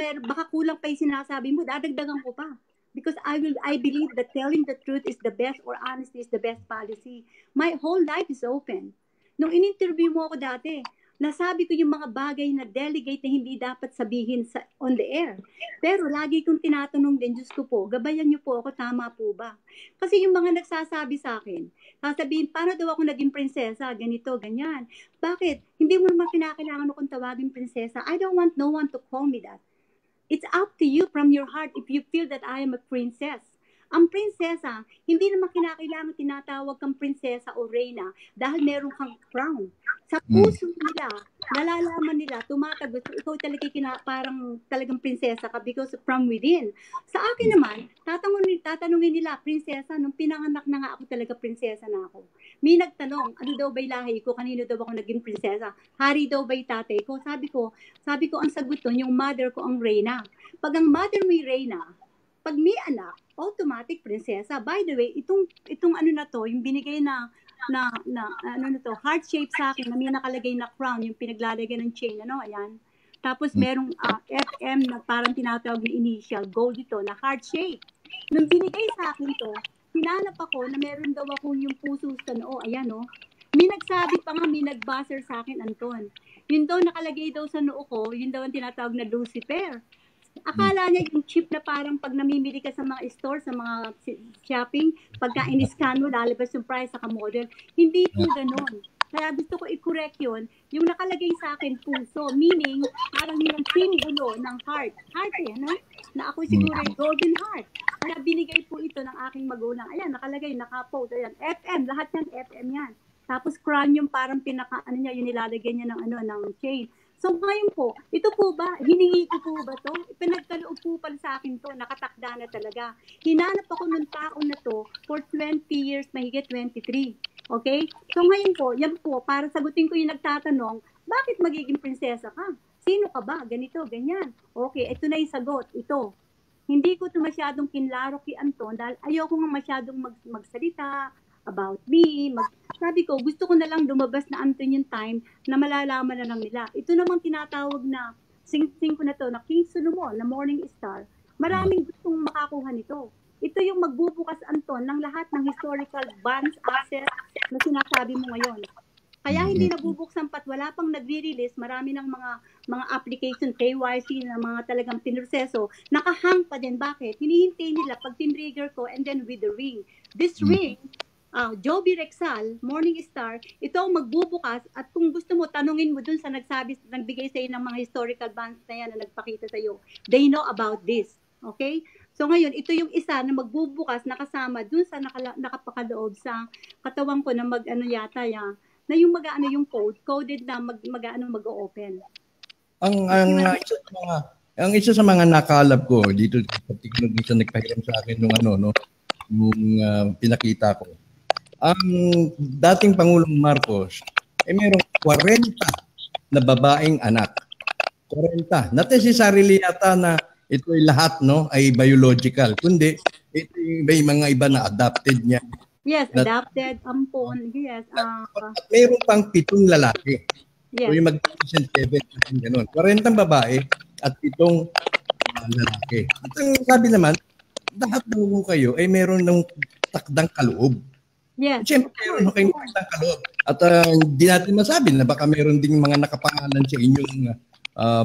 kulang pa yung sinasabi mo, dadagdagan ko pa. Because I believe that telling the truth is the best, or honesty is the best policy. My whole life is open. Nung in-interview mo ako dati, nasabi ko yung mga bagay na delegate na hindi dapat sabihin on the air. Pero lagi kong tinatanong din, Diyos ko po, gabayan niyo po ako, tama po ba? Kasi yung mga nagsasabi sa akin, sasabihin, paano daw ako naging prinsesa, ganito, ganyan. Bakit? Hindi mo naman kinakailangan akong tawagin prinsesa. I don't want no one to call me that. It's up to you from your heart if you feel that I am a princess. Ang prinsesa, hindi naman kinakailangan tinatawag kang prinsesa o reyna dahil meron kang crown. Sa puso nila, nalalaman nila, tumatagot, ikaw talaga parang talagang prinsesa ka because from within. Sa akin naman, tatanungin nila, prinsesa, nung pinanganak na nga ako talaga prinsesa na ako. May nagtanong, ano daw ba'y lahi ko, kanino daw ako naging prinsesa? Hari daw ba'y tatay ko? Sabi ko, ang sagot doon, yung mother ko ang reyna. Pag ang mother mo'y reyna, pag may anak, automatic prinsesa. By the way, itong ano na to, yung binigay na ano na to, heart shape sa akin, na may nakalagay na crown, yung pinaglalagay ng chain, ano, ayan. Tapos merong FM na parang tinatawag na initial, gold ito, na heart shape. Nung binigay sa akin to, hinanap ako na meron daw ako yung puso sa noo, ayan, oh. May nagsabi pa nga, may nag-buzzer sa akin, Anton. Yun daw nakalagay daw sa noo ko, yun daw ang tinatawag na Lucifer. Akala niya yung chip na parang pag namimili ka sa mga store, sa mga shopping, pagka in-scan mo, lalabas yung price sa model. Hindi po ganun. Kaya gusto ko i-correct yun. Yung nakalagay sa akin puso, meaning parang yung simbolo ng heart. Heart eh, no? Na ako siguro yung golden heart. Kaya binigay po ito ng aking magulang. Ayan, nakalagay, naka-post. Ayan, FM, lahat yan, FM yan. Tapos crown yung parang pinaka, ano niya, yung nilalagay niya ng, ng chain. So ngayon po, ito po ba, hiningi ko po ba to? Pinagkaloob po pala sa akin to, nakatakda na talaga. Hinanap ako ng tao na to for 20 years, mahigit 23. Okay? So ngayon po, yan po, para sagutin ko yung nagtatanong, bakit magiging prinsesa ka? Sino ka ba? Ganito, ganyan. Okay, ito na yung sagot, ito. Hindi ko ito masyadong kinlaro kay Anton dahil ayoko nga masyadong magsalita about me. Sabi ko, gusto ko na lang lumabas na Anton yung time na malalaman na lang nila. Ito namang tinatawag na, sing ko na to, na King Solomon, na Morning Star. Maraming gustong makakuha nito. Ito yung magbubukas, Anton, ng lahat ng historical bonds, assets na sinasabi mo ngayon. Kaya hindi nabubuksan pat wala pang nagre-release, marami ng mga application, KYC na mga talagang pinroseso, nakahang pa din. Bakit? Hinihintay nila pag tinrigger ko and then with the ring. This ring, Joby Rexal, Morning Star, ito ang magbubukas at kung gusto mo, tanungin mo dun sa nagbigay sa iyo ng mga historical bonds na yan na nagpakita sa iyo. They know about this. Okay? So ngayon, ito yung isa na magbubukas nakasama dun sa nakapakadoob sa katawan ko na na yung yung coded na mag-open. Ang isa sa mga nakalap ko dito particularly sa nagpahiram sa akin nung pinakita ko. Ang dating Pangulong Marcos mayroong 40 na babaeng anak. 40. Not necessarily yata na ito ay lahat ay biological, kundi ito may mga iba na adopted niya. Yes, adopted, ampon, yes. Mayroon pang 7 lalaki. Yes. So yung mag-7, gano'n. 40 babae at 7 lalaki. At ang sabi naman, lahat ng kayo ay meron ng takdang kaloob. Yes. Siyempre, meron kayong takdang kaloob. At hindi natin masabi na baka meron ding mga nakapangalan sa inyong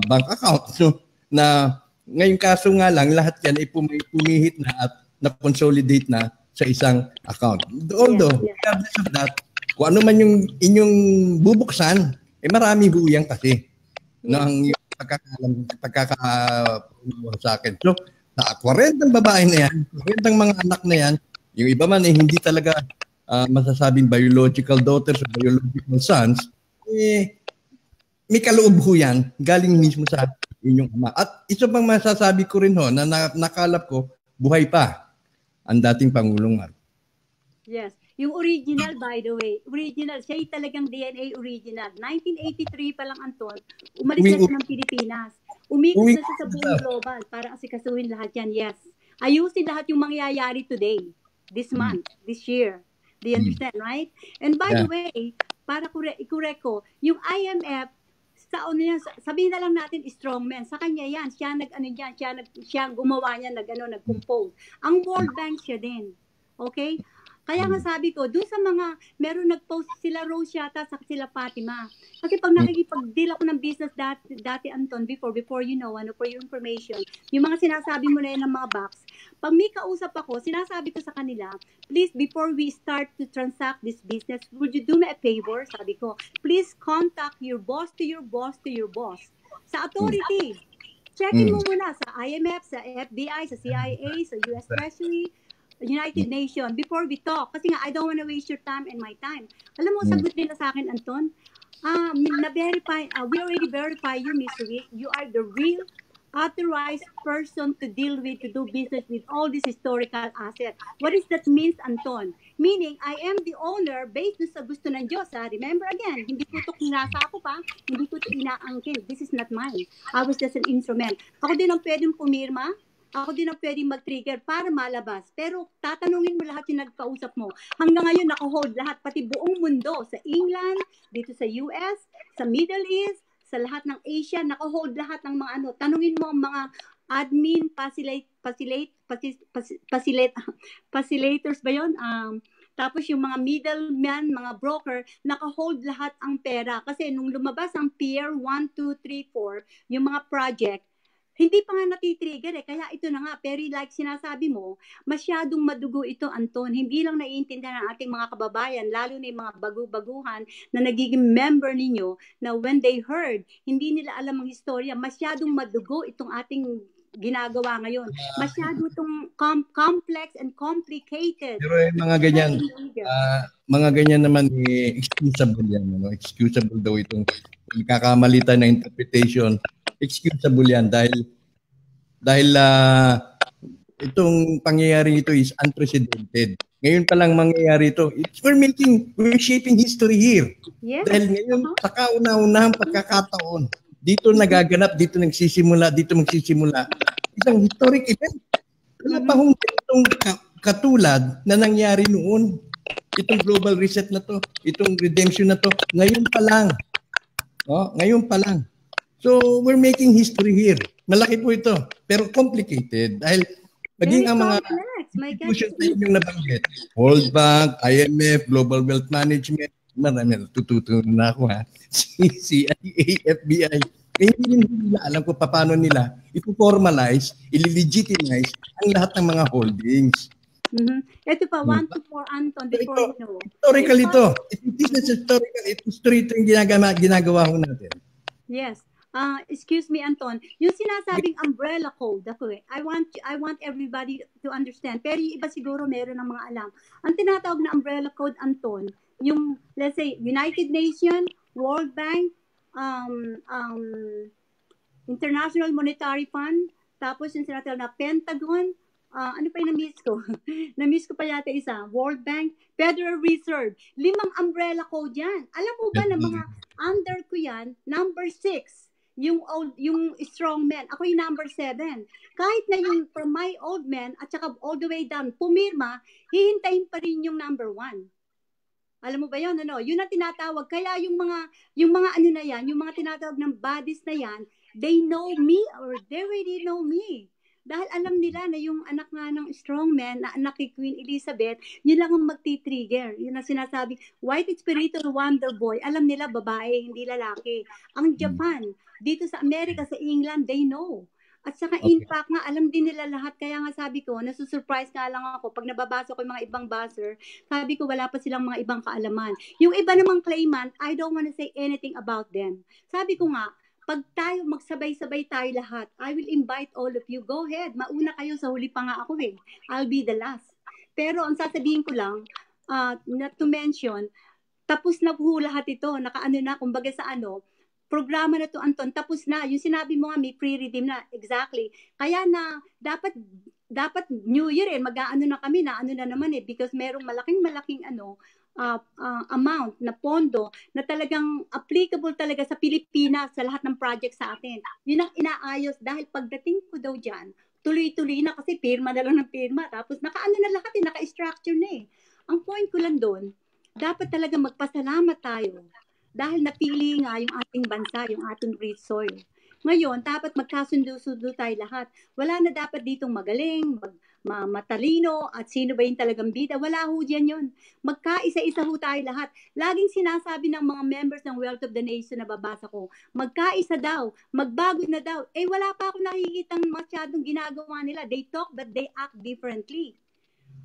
bank account. So, na ngayong kaso nga lang, lahat yan ay pumihit na at na-consolidate na sa isang account. Although, regardless of that, kung ano man yung inyong bubuksan, marami huyang kasi ng pagkakaunawa sa akin. So, sa 40 babae na yan, 40 mga anak na yan, yung iba man hindi talaga masasabing biological daughters or biological sons, may kaloob ho yan, galing mismo sa inyong ama. At isa pang masasabi ko rin na nakalap ko, buhay pa ang dating Pangulong Marcos. Yes. Yung original, by the way, siya talagang DNA original. 1983 pa lang, Anton, umalis na siya ng Pilipinas. Umikot na siya sa buong global para asikasuhin lahat yan. Yes. Ayusin lahat yung mangyayari today, this month, this year. Do you understand, right? And by the way, para i-correct ko, yung IMF, sabihin na lang natin strongman. Sa kanya yan, siya gumawa niya, nag-compose. Ang World Bank siya din. Okay? Kaya nga sabi ko, dun sa mga, meron nag-post sila Rose yata sa sila Fatima. Kasi pag nakikipag-deal ako ng business dati Anton, before you know, for your information, yung mga sinasabi mo na yun ng mga box, pag may kausap ako, sinasabi ko sa kanila, please, before we start to transact this business, would you do me a favor? Sabi ko, please contact your boss to your boss to your boss. Sa authority. Checkin mo muna sa IMF, sa FBI, sa CIA, sa US Treasury, United Nations before we talk. Kasi nga, I don't want to waste your time and my time. Alam mo, sagot nila sa akin, Anton, na-verify, we already verify you, Mr. Rick. You are the real authorized person to deal with, to do business with all these historical assets. What does that mean, Anton? Meaning, I am the owner based sa gusto ng Diyos. Remember again, hindi ko ito kinasa ako pa, hindi ko ito inaangkin. This is not mine. I was just an instrument. Ako din ang pwedeng pumirma, ako din ang pwedeng mag-trigger para malabas. Pero tatanungin mo lahat yung nagkausap mo. Hanggang ngayon, naka-hold lahat, pati buong mundo. Sa England, dito sa US, sa Middle East, sa lahat ng Asia, naka-hold lahat ng mga ano. Tanungin mo ang mga admin, facilitators ba yun? Tapos yung mga middleman, mga broker, naka-hold lahat ang pera. Kasi nung lumabas ang Pier 1, 2, 3, 4, yung mga project, hindi pa nga natitrigger kaya ito na nga. Pero like sinasabi mo, masyadong madugo ito, Anton. Hindi lang naiintindihan ng ating mga kababayan, lalo na yung mga bagu-baguhan na nagiging member ninyo, na when they heard, hindi nila alam ang historya. Masyadong madugo itong ating ginagawa ngayon. Masyado itong complex and complicated. Pero yung mga ganyan naman, excusable yan. Excusable daw itong kakamalitan na interpretation. Excusable yan dahil itong pangyayari ito is unprecedented. Ngayon pa lang mangyayari ito. We're shaping history here. Yes. Dahil ngayon, sa kauna-unahang pagkakataon, dito nagaganap, dito magsisimula isang historic event. Wala pa hong itong katulad na nangyari noon. Itong global reset na to, itong redemption na to, ngayon pa lang. Ngayon pa lang. So, we're making history here. Malaki po ito, pero complicated. Dahil maging ang mga institutions na yung nabanggit, World Bank, IMF, Global Wealth Management, marami, tututunan na ako CIA, FBI. Hindi nila alam kung paano nila i-formalize, i-legitimize ang lahat ng mga holdings. Ito pa, 1 to 4, Anton, before you know. Historical ito. It is historical. History ito yung ginagawa ho natin. Yes. Excuse me, Anton. Yung sinasabing umbrella code, I want everybody to understand. Pero yung iba siguro meron ng mga alam. Ang tinatawag na umbrella code, Anton, yung, let's say, United Nations, World Bank, International Monetary Fund, tapos yung sinatawag na Pentagon, ano pa yung na-miss ko? Na-miss ko pa yata isa. World Bank, Federal Reserve. 5 umbrella code yan. Alam mo ba na mga under ko yan, number 6. Yung strong men. Ako yung number 7. Kahit na yung from my old men at saka all the way down, pumirma, hihintayin pa rin yung number 1. Alam mo ba yun? Yun ang tinatawag. Kaya yung mga ano na yan, yung mga tinatawag ng bodies na yan, they know me or they already know me. Dahil alam nila na yung anak nga ng strong man, na anak ni Queen Elizabeth, yun lang ang magti-trigger. Yun ang sinasabi, White Spiritual Wonder Boy. Alam nila, babae, hindi lalaki. Ang Japan, dito sa Amerika, sa England, they know. At saka in fact nga, alam din nila lahat. Kaya nga sabi ko, nasusurprise nga lang ako pag nababasa ko yung mga ibang buzzer, sabi ko wala pa silang mga ibang kaalaman. Yung iba namang claimant, I don't want to say anything about them. Sabi ko nga, pag tayo, magsabay-sabay tayo lahat, I will invite all of you. Go ahead. Mauna kayo, sa huli pa nga ako I'll be the last. Pero ang sasabihin ko lang, not to mention, tapos na po lahat ito. Nakaano na, kumbaga sa programa na to, Anton, tapos na. Yung sinabi mo nga, may pre-redeem na. Exactly. Kaya na, dapat New Year mag-aano na kami na naman because merong malaking amount na pondo na talagang applicable talaga sa Pilipinas sa lahat ng project sa atin. Yun ang inaayos dahil pagdating ko daw dyan, tuloy-tuloy na kasi pirma na lang ng pirma. Tapos naka-ano na lahat naka-structure na Ang point ko lang doon, dapat talaga magpasalamat tayo dahil napili nga yung ating bansa, yung ating rich soil. Ngayon, dapat magkasundo-sundo tayo lahat. Wala na dapat ditong magaling, matalino at sino ba yung talagang bida. Wala ho dyan yun. Magkaisa-isa ho tayo lahat. Laging sinasabi ng mga members ng Wealth of the Nation na babasa ko, magkaisa daw, magbago na daw. Wala pa ako nakikitang masyadong ginagawa nila. They talk but they act differently.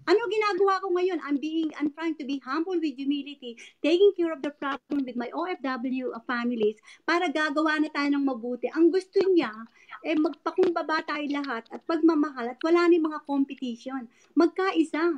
Ano ginagawa ko ngayon? I'm trying to be humble with humility, taking care of the problem with my OFW families para gagawa na tayo ng mabuti. Ang gusto niya, magpakumbaba tayo lahat at pagmamahal at wala ni mga competition. Magkaisa.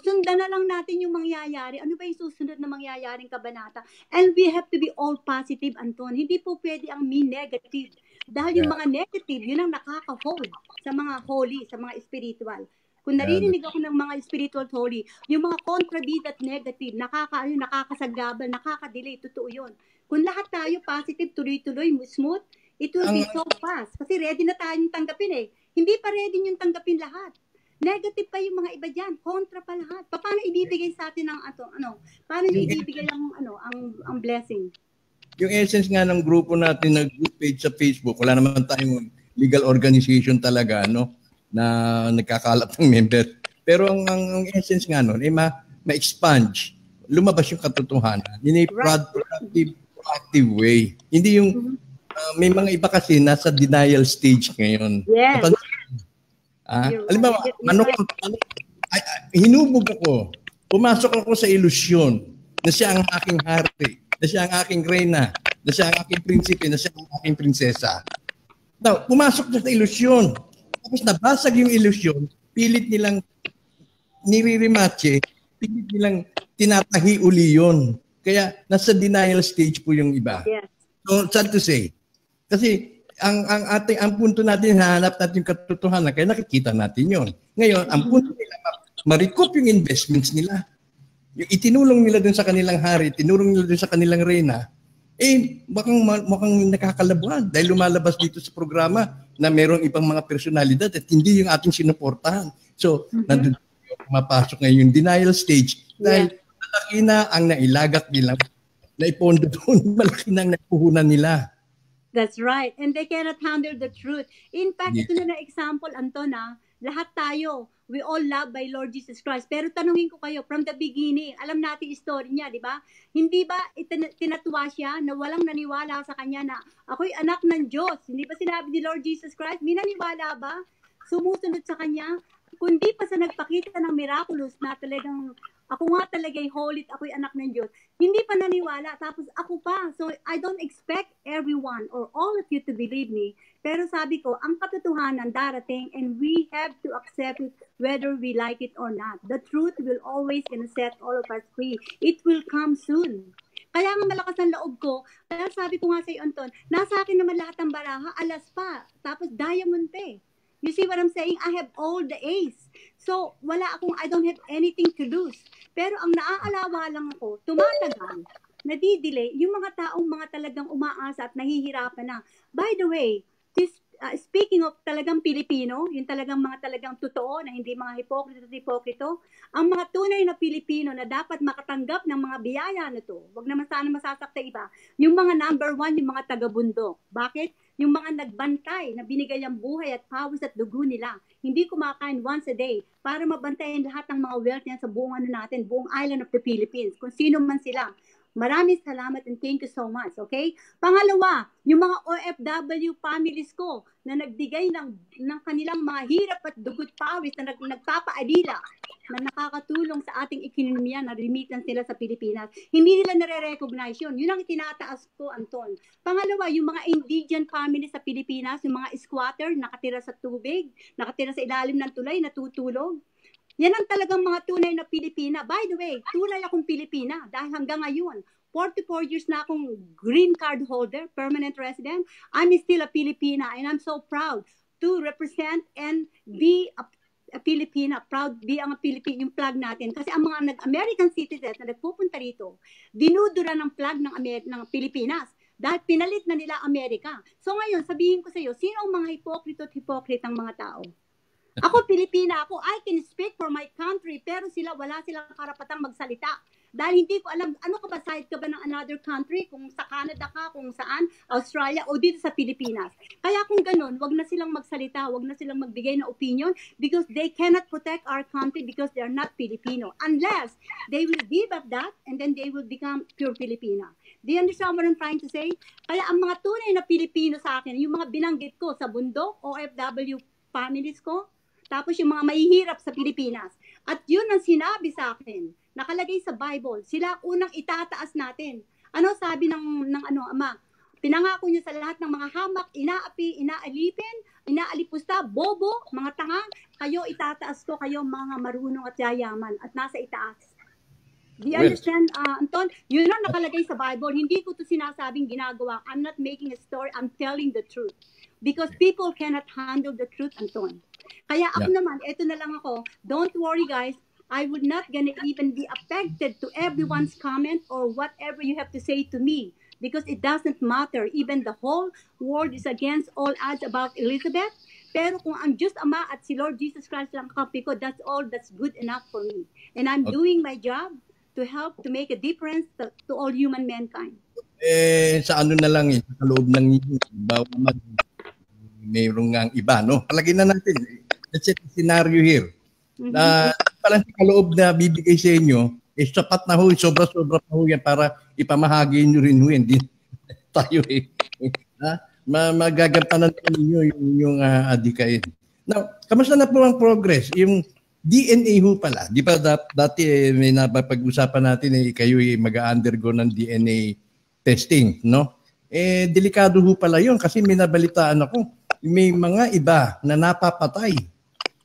Sundan na lang natin yung mangyayari. Ano ba yung susunod na mangyayaring kabanata? And we have to be all positive, Anton. Hindi po pwede ang me negative. Dahil yung mga negative, yun ang nakaka-hold sa mga holy, sa mga spiritual. Kung naririnig ako ng mga spiritual holy, yung mga kontrabid at negative, nakakasagabal, nakaka-delay, totoo yun. Kung lahat tayo positive, tuloy-tuloy, smooth, it will be so fast. Kasi ready na tayong tanggapin eh. Hindi pa ready yung tanggapin lahat. Negative pa yung mga iba dyan, kontra pa lahat. Paano ibibigay sa atin ang paano ibibigay ang blessing? Yung essence nga ng grupo natin na group page sa Facebook, wala naman tayong legal organization talaga, na nagkakalat ng member. Pero ang essence nga nun, ma-expunge, lumabas yung katotohanan in a proactive way. Hindi yung, may mga iba kasi nasa denial stage ngayon. Yes. Halimbawa, hinubog ako, pumasok ako sa ilusyon na siya ang aking hari, na siya ang aking reyna, na siya ang aking prinsipe, na siya ang aking prinsesa. Now, pumasok siya sa ilusyon. Tapos nabasag yung ilusyon, pilit nilang niririmatche, pilit nilang tinatahi uli yun. Kaya nasa denial stage po yung iba. Yes. So, sad to say. Kasi ang punto natin, hahanap natin yung katotohanan, kaya nakikita natin yun. Ngayon, ang punto nila, ma-recoup yung investments nila. Yung itinulong nila dun sa kanilang hari, tinulong nila dun sa kanilang reyna, mukhang nakakalabuan dahil lumalabas dito sa programa na mayroong ibang mga personalidad at hindi yung ating sinuportahan. So, nandun mapasok ngayon yung denial stage dahil malaki na ang nailagak nila, naipondo doon, malaki na ang napuhunan nila. That's right. And they cannot handle the truth. In fact, ito na example, Anton, lahat tayo, we all love by Lord Jesus Christ. Pero tanungin ko kayo, from the beginning, alam natin yung story niya, di ba? Hindi ba tinatuwa siya na walang naniwala sa kanya na ako'y anak ng Diyos? Hindi ba sinabi ni Lord Jesus Christ? May naniwala ba? Sumusunod sa kanya? Kundi pa sa nagpakita ng miraculous na talagang ako nga talaga'y holy at ako'y anak ng Diyos. Hindi pa naniwala, tapos ako pa. So, I don't expect everyone or all of you to believe me. Pero sabi ko, ang katotohanan darating and we have to accept it whether we like it or not. The truth will always set all of us free. It will come soon. Kaya nga malakas ang loob ko, dahil sabi ko nga sa iyo, Anton, nasa akin naman lahat ng baraha, alas pa, tapos diamond pa eh. You see what I'm saying? I have all the A's. So, I don't have anything to lose. Pero ang naaalawa lang ako, tumatagal, nadidelay, yung mga taong mga talagang umaasa at nahihirapan na. By the way, speaking of talagang Pilipino, yung talagang mga talagang totoo, na hindi mga hipokrito, ang mga tunay na Pilipino na dapat makatanggap ng mga biyaya na to, wag naman sana masasakta iba, yung mga number 1, yung mga taga-bundok. Bakit? Yung mga nagbantay na binigay ang buhay at pawis at dugo nila, hindi kumakain once a day para mabantayan lahat ng mga wealth niya sa buong natin, buong island of the Philippines, kung sino man sila. Maraming salamat and thank you so much, okay? Pangalawa, yung mga OFW families ko na nagbigay ng kanilang mga hirap at dugot pawis na nagpapaalila na nakakatulong sa ating ekonomiya na remittance nila sa Pilipinas. Hindi nila nare-recognize yun. Yun ang itinataas ko, Anton. Pangalawa, yung mga indigent families sa Pilipinas, yung mga squatter, nakatira sa tubig, nakatira sa ilalim ng tulay, natutulog. Yan ang talagang mga tunay na Pilipina. By the way, tunay akong Pilipina dahil hanggang ngayon, 44 years na akong green card holder, permanent resident. I'm still a Filipina and I'm so proud to represent and be a Filipina. Proud be ang Pilipino yung flag natin. Kasi ang mga American citizens na nagpupunta rito, dinudura ng flag ng Pilipinas. Dahil pinalit na nila Amerika. So ngayon, sabihin ko sa iyo, sino ang mga hypocrite ang mga tao? Ako, Pilipina ako. I can speak for my country, pero wala silang karapatang magsalita. Dahil hindi ko alam, ano ka ba, side ka ba ng another country? Kung sa Canada ka, kung saan, Australia, o dito sa Pilipinas. Kaya kung ganun, wag na silang magsalita, wag na silang magbigay ng opinion because they cannot protect our country because they are not Filipino. Unless they will give up that and then they will become pure Filipino. Do you understand what I'm trying to say? Kaya ang mga tunay na Pilipino sa akin, yung mga binanggit ko sa bundok, OFW families ko, tapos yung mga mahihirap sa Pilipinas. At yun ang sinabi sa akin, nakalagay sa Bible, sila unang itataas natin. Ano sabi ng Ama? Pinangako niya sa lahat ng mga hamak, inaapi, inaalipin, inaalipusta, bobo, mga tanga, kayo itataas ko, kayo mga marunong at yayaman at nasa itaas. Do you understand, Anton? Yun ang nakalagay sa Bible. Hindi ko to sinasabing ginagawa. I'm not making a story. I'm telling the truth. Because people cannot handle the truth, Anton. Kaya ako naman, eto na lang ako. Don't worry, guys. I would not gonna even be affected to everyone's comment or whatever you have to say to me. Because it doesn't matter. Even the whole world is against all odds about Elizabeth. Pero kung ang Diyos Ama at si Lord Jesus Christ lang kapi ko, that's all that's good enough for me. And I'm doing my job to help to make a difference to all human mankind. Sa ano na lang sa loob ng mayroong ang iba, no? Palagay na natin, let's set the scenario here. Na parang sa loob na bibigay sa inyo, sapat na ho, sobra-sobra pa ho yan para ipamahagi nyo rin ho, hindi tayo magagampanan ninyo yung adikain. Now, kamusta na po ang progress? Yung DNA ho pala, di ba dati may napapag-usapan natin kayo mag-undergo ng DNA testing, no? Delikado ho pala yun kasi may nabalitaan ako, may mga iba na napapatay.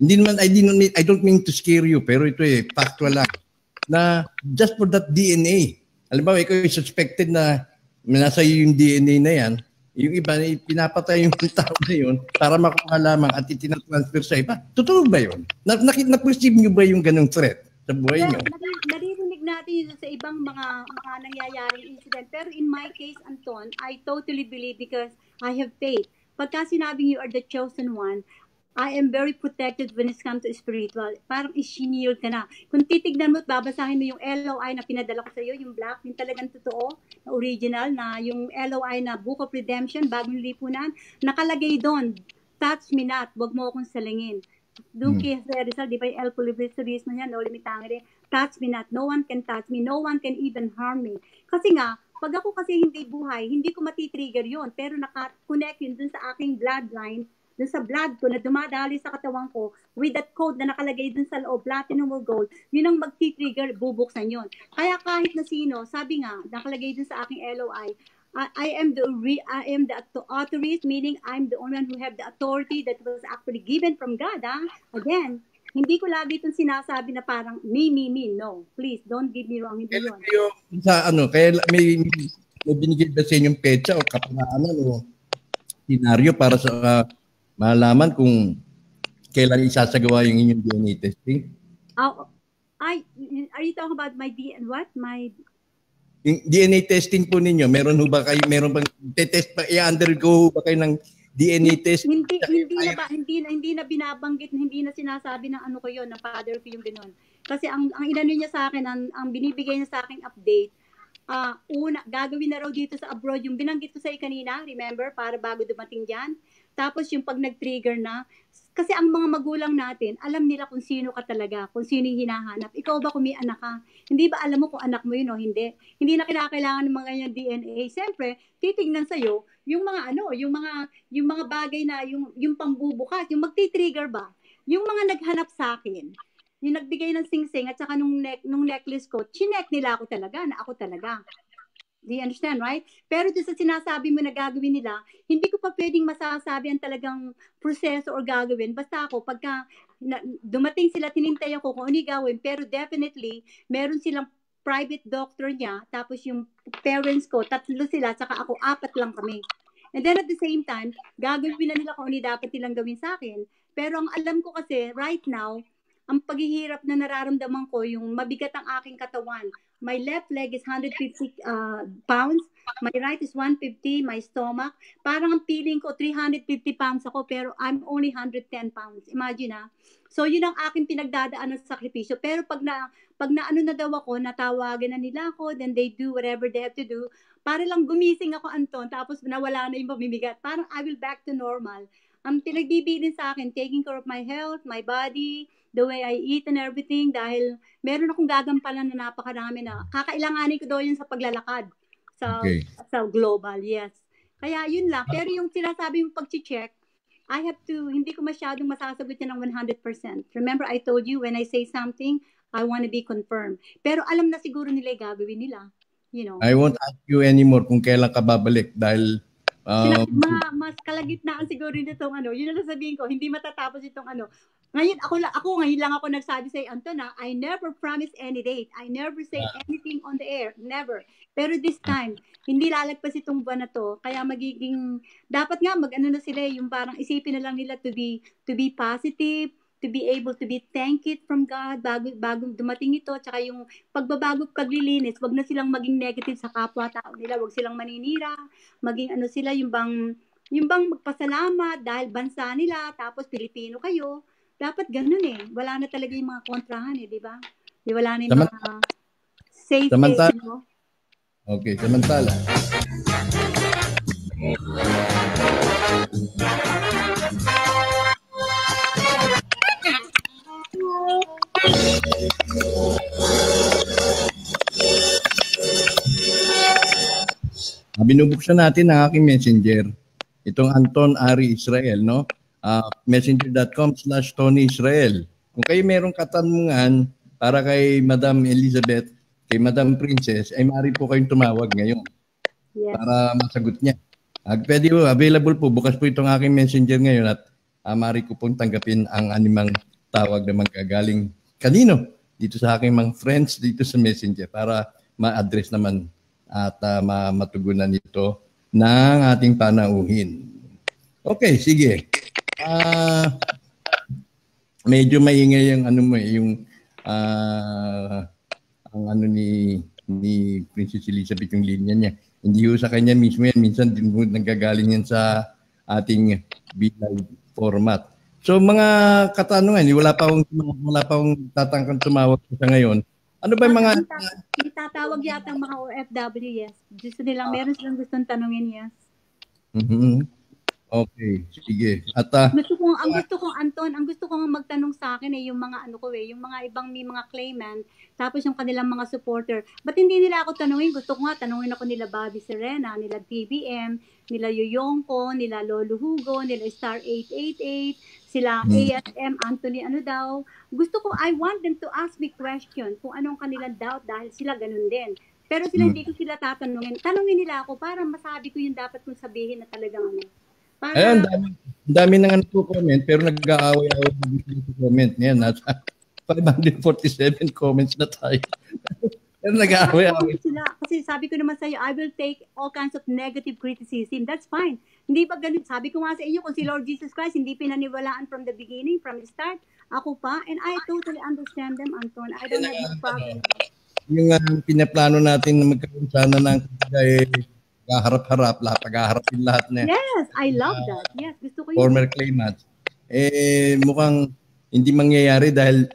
Hindi naman, I don't mean to scare you, pero ito factual lang, na just for that DNA. Halimbawa, ikaw suspected na nasa yung DNA na yan, yung iba, pinapatay yung tao na yun para makuha lamang at itinatransfer sa iba. Totoo ba yun? Na-perceive nyo ba yung ganong threat sa buhay nyo? Naririnig natin yun sa ibang mga nangyayaring incident. Pero in my case, Anton, I totally believe because I have faith. Pagka sinabing you are the chosen one, I am very protected when it comes to spiritual. Parang isinild ka na. Kung titignan mo at babasahin mo yung LOI na pinadala ko sa iyo, yung black, yung talagang totoo, na original, na yung LOI na Book of Redemption, Bagong Lipunan, nakalagay doon, touch me not, wag mo akong salingin. Doon kay Rizal, di ba yung El Polibisturismo niya, no limitangere, touch me not, no one can touch me, no one can even harm me. Kasi nga, pag ako kasi hindi buhay, hindi ko matitrigger yun, pero naka-connect yun dun sa aking bloodline, dun sa blood ko na dumadali sa katawan ko with that code na nakalagay dun sa loob, platinum or gold, yun ang magti-trigger, bubuksan yun. Kaya kahit na sino, sabi nga, nakalagay dun sa aking LOI, I am the authority, meaning I'm the only one who have the authority that was actually given from God. Again, hindi ko lagi itong sinasabi na parang me. No, please, don't give me wrong. Hindi yun. Sa kaya may binigay ba sa inyong petsa o kapanaanan o senaryo para sa malaman kung kailan isasagawa yung inyong DNA testing? Are you talking about my yung DNA testing po ninyo, meron bang test pa, i-undergo ba kayo ng DNA test? Hindi na binabanggit, hindi na sinasabi ng ano ko yun, ng father ko yung gano'n. Kasi ang inano niya sa akin, ang binibigay niya sa akin update, gagawin na raw dito sa abroad, yung binanggit ko sa kanina, remember, para bago dumating dyan. Tapos yung pag nag-trigger na, kasi ang mga magulang natin, alam nila kung sino ka talaga, kung sino yung hinahanap. Ikaw ba kung may anak ka? Hindi ba alam mo kung anak mo yun o hindi? Hindi na kinakailangan ng mga yung DNA. Siyempre, titignan sa'yo yung mga yung mga bagay na, yung pambubukas, yung magti-trigger ba? Yung mga naghanap sa akin, yung nagbigay ng sing-sing at saka nung necklace ko, chinek nila ako talaga na ako talaga. Do you understand, right? Pero doon sa sinasabi mo na gagawin nila, hindi ko pa pwedeng masasabi ang talagang proseso or gagawin. Basta ako, pagka dumating sila, tinintay ako kung ano gawin. Pero definitely, meron silang private doctor niya, tapos yung parents ko, 3 sila, saka ako, 4 lang kami. And then at the same time, gagawin na nila kung ano dapat nilang gawin sa akin. Pero ang alam ko kasi, right now, ang paghihirap na nararamdaman ko, yung mabigat ang aking katawan. My left leg is 150 pounds. My right is 150, my stomach. Parang ang feeling ko, 350 pounds ako, pero I'm only 110 pounds. Imagine ha. So, yun ang aking pinagdadaan ng sakripisyo. Pero pag na ano na daw ako, natawagan na nila ako, then they do whatever they have to do. Para lang gumising ako, Anton, tapos nawala na yung pamimigat. Parang I will back to normal. Ang pinagbibilin sa akin, taking care of my health, my body, the way I eat and everything, dahil meron akong gagampanan na napakarami na. Kakailanganin ko daw yun sa paglalakad. Sa global, yes. Kaya yun lang. Pero yung sinasabi mong pag-check, I have to, hindi ko masyadong masasagot yan ng 100%. Remember, I told you, when I say something, I want to be confirmed. Pero alam na siguro nila yung gagawin nila. You know. I won't ask you anymore kung kailan ka babalik dahil mas kalagitnaan siguro nitong ano, yun ang sabihin ko, hindi matatapos itong ano. Ngayon, ngayon lang ako nagsabi sa Anton na, I never promise any date. I never say anything on the air. Never. Pero this time, hindi lalagpas itong buwan na to. Kaya dapat nga mag-ano na sila, yung parang isipin na lang nila to be positive, to be able to be thank it from God bago dumating ito. Tsaka yung pagbabago, paglilinis, wag na silang maging negative sa kapwa-tao nila. Wag silang maninira. Maging ano sila, yung bang magpasalamat dahil bansa nila, tapos Pilipino kayo. Dapat ganun eh. Wala na talaga yung mga kontrahan eh, di ba? Wala na yung mga safe samantala, no? Okay, samantala. Binubuksan natin ang aking messenger. Itong Anton Ari Israel, no? Messenger.com/Tony Israel. Kung kayo merong katanungan para kay Madam Elizabeth, kay Madam Princess, ay maaari po kayong tumawag ngayon. Yes. Para masagot niya. Pwede po, available po. Bukas po itong aking messenger ngayon at maaari ko pong tanggapin ang animang tawag na magagaling kanino dito sa aking mga friends dito sa messenger para ma-address naman at matugunan ito ng ating panauhin. Okay, sige. Medyo maingay yung ano mo yung ang ano ni Princess Elizabeth yung linya niya. Hindi ho sa kanya mismo yan. Minsan din nanggagaling yan sa ating live format. So mga katanungan, wala pa akong tatangkang tumawag sa ngayon. Ano ba yung mga... Itatawag yata ang mga OFW, yes. Gusto nilang, meron silang gustong tanungin, yes. Mm-hmm. Okay, sige. At ang gusto kong Anton, ang gusto kong magtanong sa akin yung mga ano ko yung mga ibang may mga claimant, tapos yung kanilang mga supporter. Ba't hindi nila ako tanungin? Gusto ko nga tanungin ako nila Bobby Serena, nila TBM, nila Yoyongko, nila Lolo Hugo, nila Star 888, sila ASM, Anthony ano daw. Gusto ko, I want them to ask me question kung anong kanilang doubt dahil sila ganun din. Pero sila hindi ko sila tatanungin. Tanungin nila ako para masabi ko yung dapat kong sabihin na talagang ano. Ayan, dami na nga nagko-comment pero nag-aaway-away sa comment. Ngayon, nasa 547 comments na tayo. Pero nag-aaway-away. Kasi sabi ko naman sa'yo, I will take all kinds of negative criticism. That's fine. Hindi ba ganun? Sabi ko nga sa inyo, kung si Lord Jesus Christ hindi pinaniwalaan from the beginning, from the start, ako pa, and I totally understand them, Anton. I don't have no problem. Yung pinaplano natin na magkaroon sana ng pag-harap-harap, pag-harapin lahat na. Yes, I love that. Yes, gusto ko yun. Former claimants. Mukhang hindi mangyayari dahil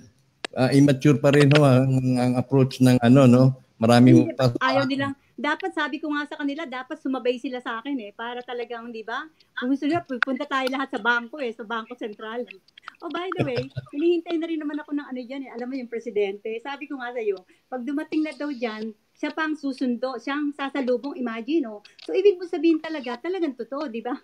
immature pa rin ang approach ng ano, no? Marami pa. Ayaw nilang, dapat sabi ko nga sa kanila, dapat sumabay sila sa akin para talagang, di ba? Kung gusto nila, pupunta tayo lahat sa bangko sa Bangko Sentral. Oh, by the way, hinihintay na rin naman ako ng ano dyan Alam mo yung presidente, sabi ko nga sa'yo, pag dumating na daw dyan, siya pang susundo, siyang sasalubong, imagine, no? So, ibig mo sabihin talagang totoo, di ba?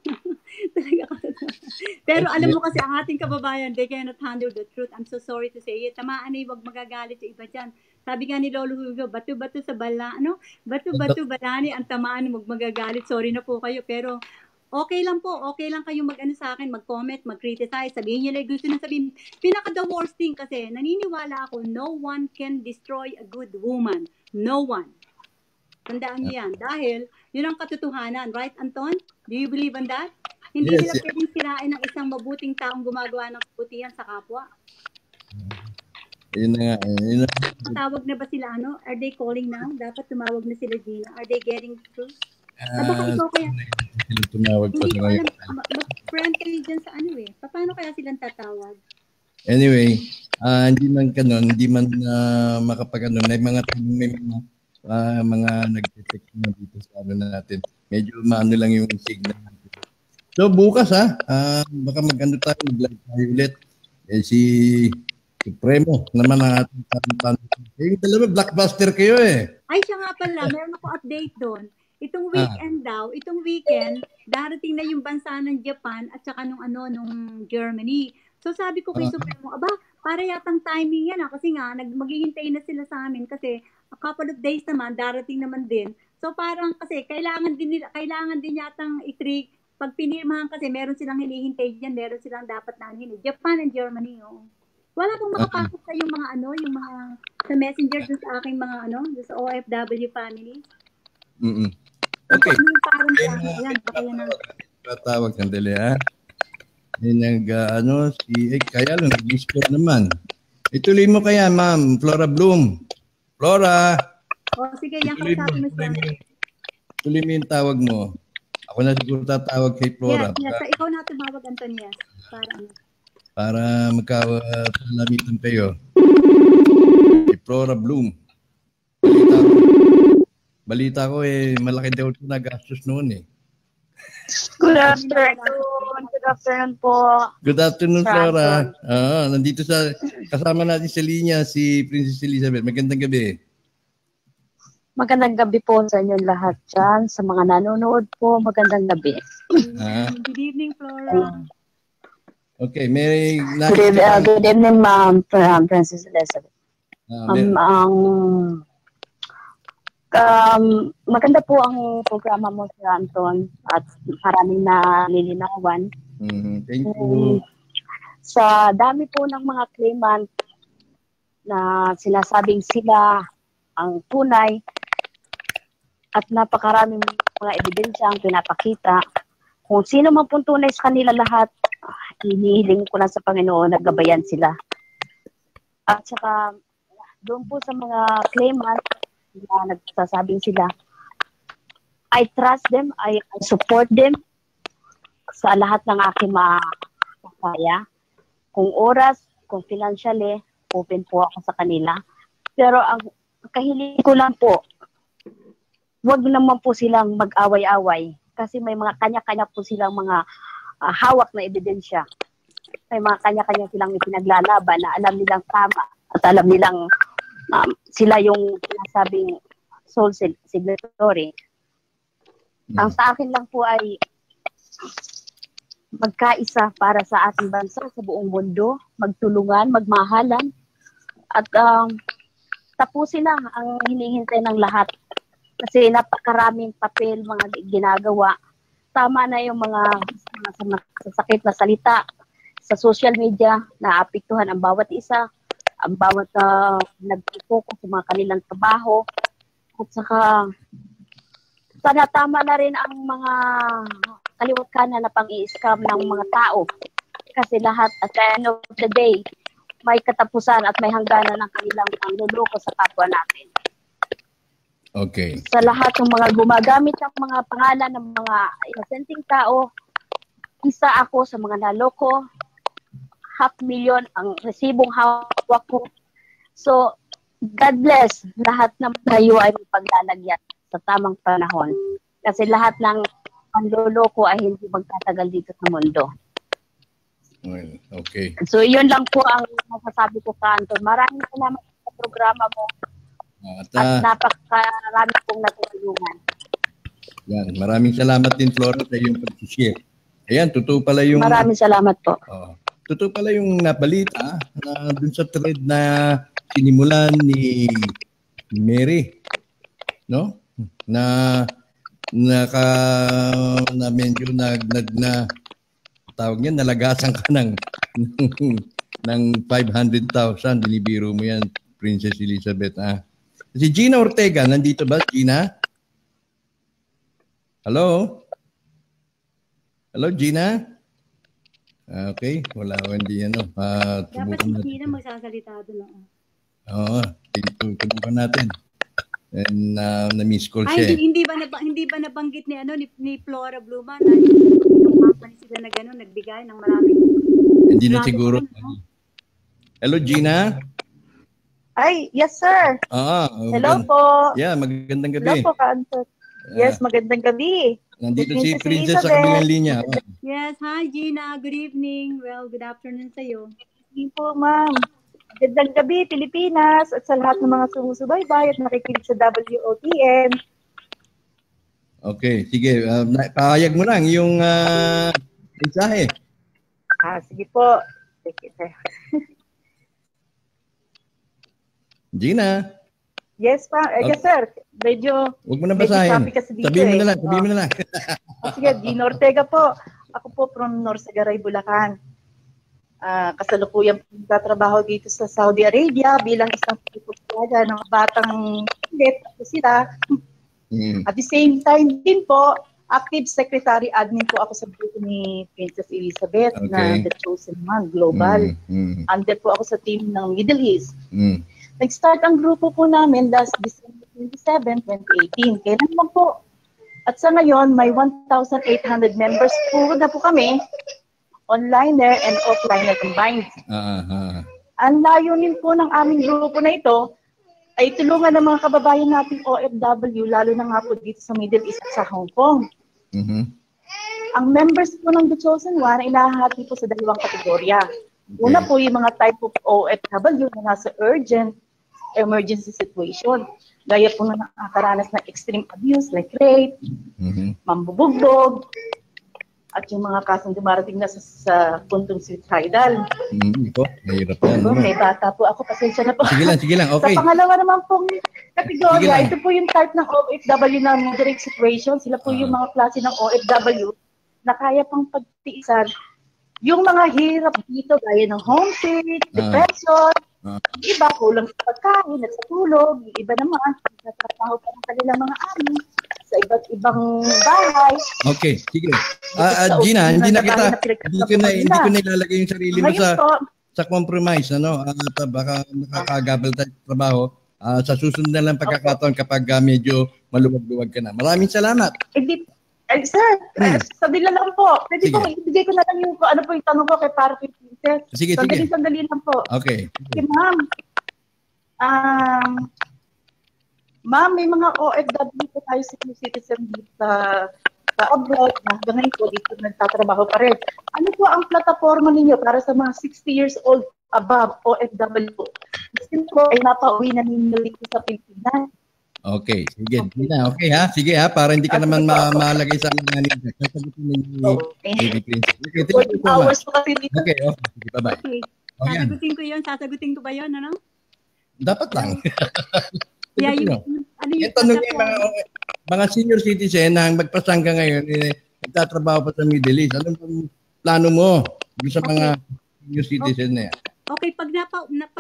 Pero alam mo kasi, ang ating kababayan, they cannot handle the truth. I'm so sorry to say it. Tamaan wag magagalit sa iba dyan. Sabi nga ni Lolo Hugo, bato-bato sa bala, ano? Bato-bato balani, ang tamaan wag magagalit. Sorry na po kayo, pero okay lang po. Okay lang kayong mag-ano sa akin, mag-comment, mag-criticize, sabihin nyo na gusto nyo sabihin. Pinaka-the worst thing kasi, naniniwala ako, no one can destroy a good woman. No one. Tandaan niyo yan. Dahil, yun ang katotohanan. Right, Anton? Do you believe in that? Hindi nila pwedeng sirain ng isang mabuting taong gumagawa ng kabutihan sa kapwa. Yun na nga. Matawag na ba sila, ano? Are they calling now? Dapat tumawag na sila, Gina. Are they getting through? Baka ikaw kaya, Sila tumawag pa hindi sa ko alam, ngayon. mag-friend kayo dyan sa ano eh. Paano kaya silang tatawag? Anyway, hindi man kanon, hindi man makapag-ano. May mga nag-text na dito sa ano natin. Medyo maano lang yung signal natin. So bukas baka mag-ano tayo, mag-live tayo ulit. Si Supremo naman ang ating tanong. Yung dalawa, blockbuster kayo eh. Ay, siya nga pala, meron ako update doon. Itong weekend, darating na yung bansa ng Japan at saka nung Germany. So sabi ko kay Supremo, aba, para yatang timing yan kasi nga, maghihintay na sila sa amin kasi a couple of days naman, darating naman din. So parang kasi, kailangan din yatang i-trick. Pag pinirmahan kasi, meron silang hinihintay dyan, meron silang dapat na Japan and Germany, oh. Wala pong makapasok sa yung mga sa messenger dun sa aking mga dun sa OFW family. Okay. Parang yan, baka yan ang Tatawag sandali May kaya lang nag-score naman. Ituloy mo kaya, Ma'am Flora Bloom. Flora! Sige, yan kausapin mo siya. Tuloy mo yung tawag mo. Ako na siguro tatawag kay Flora. Yes. Ikaw na tumawag, Antonias. Para magkasalamitan kayo. Kay Flora Bloom. Balita ko malaki daw ito na gastos noon eh. Good afternoon po. Good afternoon, Flora. Nandito kasama natin sa linya si Princess Elizabeth. Magandang gabi. Magandang gabi po sa inyong lahat dyan. Sa mga nanonood po, magandang gabi. Good evening, Flora. Okay, good evening, Ma'am Princess Elizabeth. Maganda po ang programa mo, Sir Anton, at maraming nalilinawan. Thank you. Sa dami po ng mga claimant na sinasabing sila ang tunay at napakaraming mga ebidensya ang pinapakita. Kung sino man po tunay sa kanila lahat, hinihiling ko lang sa Panginoon na gabayan sila. At saka doon po sa mga claimant na nagsasabing sila, I trust them, I support them sa lahat ng aking makakaya. Kung oras, kung financially, open po ako sa kanila. Pero ang kahiling ko lang po, wag naman po silang mag-away-away kasi may mga kanya-kanya po silang mga hawak na ebidensya. May mga kanya-kanya silang ipinaglalaban na alam nilang tama at alam nilang sila yung sinasabing sole signatory. Ang sa akin lang po ay magkaisa para sa ating bansa, sa buong mundo, magtulungan, magmahalan, at tapusin na ang hinihintay ng lahat. Kasi napakaraming papel, mga ginagawa. Tama na yung mga masasakit na salita sa social media na apektuhan ang bawat isa, ang bawat nag-focus sa mga kanilang trabaho. At saka, sana tama na rin ang mga kaliwat kanan na pang-i-scam ng mga tao. Kasi lahat, at the end of the day, may katapusan at may hangganan ng kanilang pangluloko sa kapwa natin. Okay. Sa lahat ng mga gumagamit ng mga pangalan ng mga inosenteng tao, isa ako sa mga naloko, 500,000 ang resibong hawak ko. So, God bless, lahat ng kayo ay paglalagyan sa tamang panahon. Kasi lahat ng panloloko ay hindi magtatagal dito sa mundo. Well, okay. So, yun lang po ang masasabi ko, Kanto. Maraming salamat sa programa mo. At napakarami pong natutulungan. Yan, maraming salamat din, Flora, sa iyong pag-share. Ayan, totoo pala yung... Maraming salamat po. Totoo pala yung nabalita na dun sa thread na sinimulan ni Mary, no? Na medyo tawag niya, nalagasan ka ng 500,000. Binibiro mo yan, Princess Elizabeth. Si Gina Ortega, nandito ba, Gina? Hello? Hello, Gina? Okay, wala ko hindi dapat si Gina magsasalita doon. Oo, tubukan natin. And na-miss call Ay, siya. hindi ba nabanggit ni ni Flora Bluma na yung company sila na gano'n nagbigay ng maraming Hindi na siguro. Hello, Gina. Ay, yes sir. Hello po. Yeah, magandang gabi. Hello po, Ka-Antot. Yes, magandang gabi. Nandito si Princess sa kabilang linya. Yes, hi Gina. Good evening. Well, good afternoon sa iyo. Hindi po, ma'am. Magandang gabi, Pilipinas, at sa lahat ng mga sumusubaybay at nakikinig sa WOTN. Okay, sige. Pahayag mo lang yung mensahe. Sige po. Gina. Yes, pa. Yes, sir. Medyo huwag mo na basahin. Sabihin mo na lang. Sabihin mo na lang. Sige, Gina Ortega po. Ako po from Norsagaray, Bulacan. Kasalukuyan po nagtatrabaho dito sa Saudi Arabia bilang isang pagpapalaga ng batang ulit sila. At the same time din po, active secretary admin po ako sa grupo ni Princess Elizabeth na The Chosen One Global. Under po ako sa team ng Middle East. Nag-start ang grupo po namin last December 27, 2018. Kailan lang po. At sa ngayon, may 1,800 members po na po kami. Onliner and offliner combined. Ang layunin po ng aming grupo na ito ay tulungan ng mga kababayan nating OFW, lalo na nga po dito sa Middle East at sa Hong Kong. Ang members po ng The Chosen One ay nahahati po sa dalawang kategorya. Una po yung mga type of OFW na nasa urgent emergency situation. Gaya po na nakakaranas ng extreme abuse like rape, mambubugbog, at yung mga kasong dumarating na sa puntong suicidal. Mahirap yan. May bata po ako, pasensya na po. Sige lang, okay. Sa pangalawa naman pong kategorya, ito po yung type ng OFW na moderate situation. Sila po yung mga klase ng OFW na kaya pang pagtiisan yung mga hirap dito, gaya ng homesick, depression, iba kulang sa pagkain at sa tulog, yung iba naman, nagtatrabaho pa ng kanilang mga amin sa iba't ibang bahay. Okay, sige. Gina, hindi ko na ilalagay yung sarili mo sa compromise, ano? Baka nakakagabal tayo sa trabaho. Sa susunod na lang pagkakataon kapag medyo maluwag-luwag ka na. Maraming salamat. Sir, sabi lang po. Pwede po, ibigay ko na lang yung ano po yung tanong ko kay Parky Princess. Sige. Sandali lang po. Okay. Okay, ma'am. Ma'am, may mga OFW po tayo sa citizen dito sa abroad na hanggang ngayon po dito nagtatrabaho pa rin. Ano po ang plataforma ninyo para sa mga 60 years old above OFW? Kasi po ay napauwi na ninyo dito sa Pilipinas. Okay, sige. Gina, okay ha? Sige ha, para hindi ka naman malagay sa alanganin. Sasagutin ninyo Baby Princess. Okay, thank you so much. Okay, sige, bye-bye. Okay. Sasagutin ko ba yun, ano? Dapat lang. Yung tanong niya mga senior citizen na magpasangga ngayon, nagtatrabaho pa sa Middle East. Anong plano mo sa mga senior citizen na yan? Okay, pag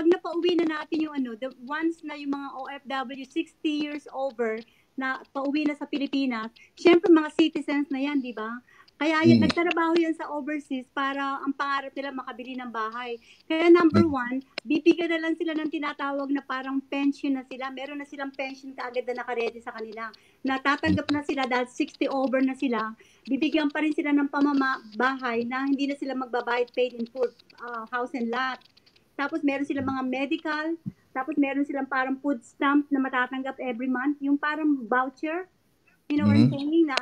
napauwi na natin yung the ones na yung mga OFW 60 years over na pauwi na sa Pilipinas, syempre mga citizens na yan, di ba? Kaya yan, nagtrabaho yan sa overseas para ang pangarap nila makabili ng bahay. Kaya number one, bibigyan na lang sila ng tinatawag na parang pension na sila. Meron na silang pension kaagad na nakaredy sa kanila. Natatanggap na sila dahil 60 over na sila. Bibigyan pa rin sila ng bahay na hindi na sila magbabayad paid in full, house and lot. Tapos meron silang mga medical. Tapos meron silang parang food stamp na matatanggap every month. Yung parang voucher. You know what I'm saying? Na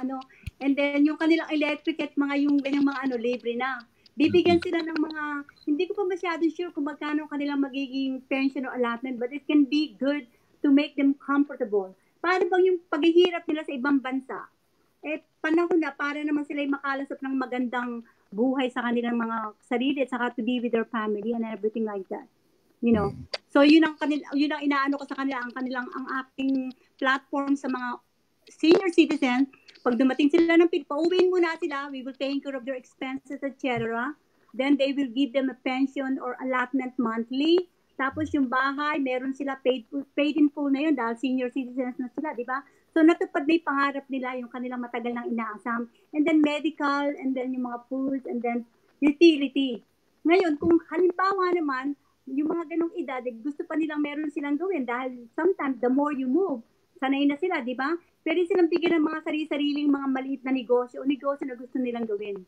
and then yung kanilang electric at yung ganyang mga libre na. Bibigyan sila ng mga, hindi ko pa masyado sure kung magkano kanilang magiging pension o allotment, but it can be good to make them comfortable. Para bang yung paghihirap nila sa ibang bansa, panahon na para naman sila makalasap ng magandang buhay sa kanilang mga sarili at saka to be with their family and everything like that. You know? So yun ang inaano ko sa kanila, ang aking platform sa mga senior citizens. Pag dumating sila ng pauwiin muna sila, we will take care of their expenses, etc. Then they will give them a pension or allotment monthly. Tapos yung bahay, meron sila paid in full na yun dahil senior citizens na sila, di ba? So natupad na yung pangarap nila, yung kanilang matagal nang inaasam. And then medical, and then yung mga food, and then utility. Ngayon, kung halimbawa naman, yung mga ganong edad, gusto pa nilang meron silang gawin dahil sometimes the more you move, sanay na sila, di ba? Pwede silang bigyan ng mga sarili-sariling mga maliit na negosyo o negosyo na gusto nilang gawin.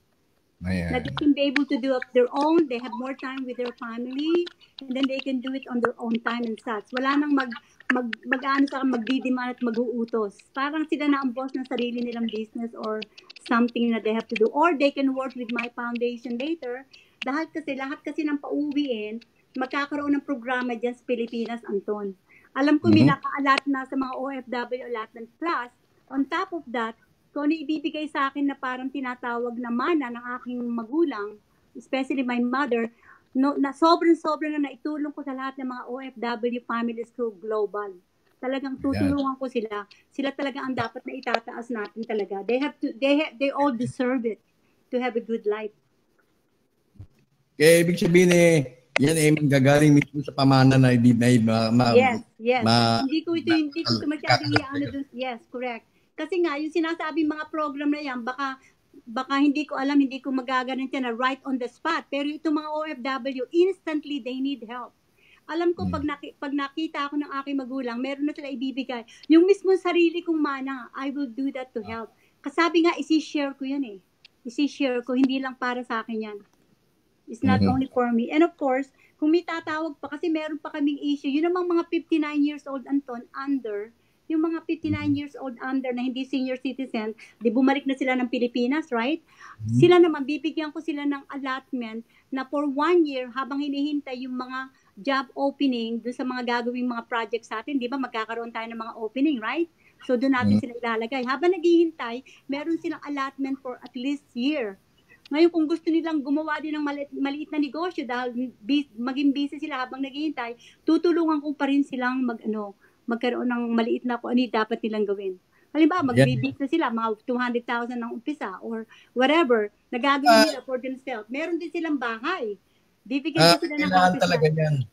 Ayan. That they can be able to do up their own, they have more time with their family, and then they can do it on their own time and such. Wala nang magdidiman at mag-uutos. Parang sila na ang boss ng sarili nilang business or something na they have to do. Or they can work with my foundation later. Dahil kasi lahat kasi ng pauwiin, magkakaroon ng programa dyan sa Pilipinas, Anton. Alam ko may naka-alat na sa mga OFW allotment plus. On top of that, kung ano ibibigay sa akin na parang tinatawag na mana ng aking magulang, especially my mother, na sobrang-sobrang na naitulong ko sa lahat ng mga OFW families ko global. Talagang tutulungan ko sila. Sila talaga ang dapat na itataas natin talaga. They all deserve it to have a good life. Kaya ibig sabihin yan ay manggagaling mismo sa pamana na hindi Yes. Hindi ko ito masyadong iano dun. Yes, correct. Kasi nga, yung sinasabing mga program na yan, baka hindi ko alam, hindi ko magaganit yan na right on the spot. Pero itong mga OFW, instantly they need help. Alam ko, pag nakita ako ng aking magulang, meron na sila ibibigay. Yung mismo sarili kong mana, I will do that to help. Kasabi nga, isi-share ko yan eh. Isi-share ko, hindi lang para sa akin yan. It's not only for me. And of course, kung may tatawag pa, kasi meron pa kaming issue, yun namang mga 59 years old, Anton, under, yung mga 59 years old under na hindi senior citizen, di bumalik na sila ng Pilipinas, right? Sila naman, bibigyan ko sila ng allotment na for 1 year, habang hinihintay yung mga job opening doon sa mga gagawing mga projects sa atin, di ba magkakaroon tayo ng mga opening, right? So doon natin sila ilalagay. Habang naghihintay, meron silang allotment for at least year. Ngayon, kung gusto nilang gumawa din ng maliit na negosyo dahil maging busy sila habang naghihintay, tutulungan ko pa rin silang magkaroon ng maliit na kung ano dapat nilang gawin. Halimbawa, mag-business sila, mga 200,000 ng umpisa or whatever, nagagawin nila for themselves. Meron din silang bahay. Bibigyan ko sila ng kailangan talaga yan,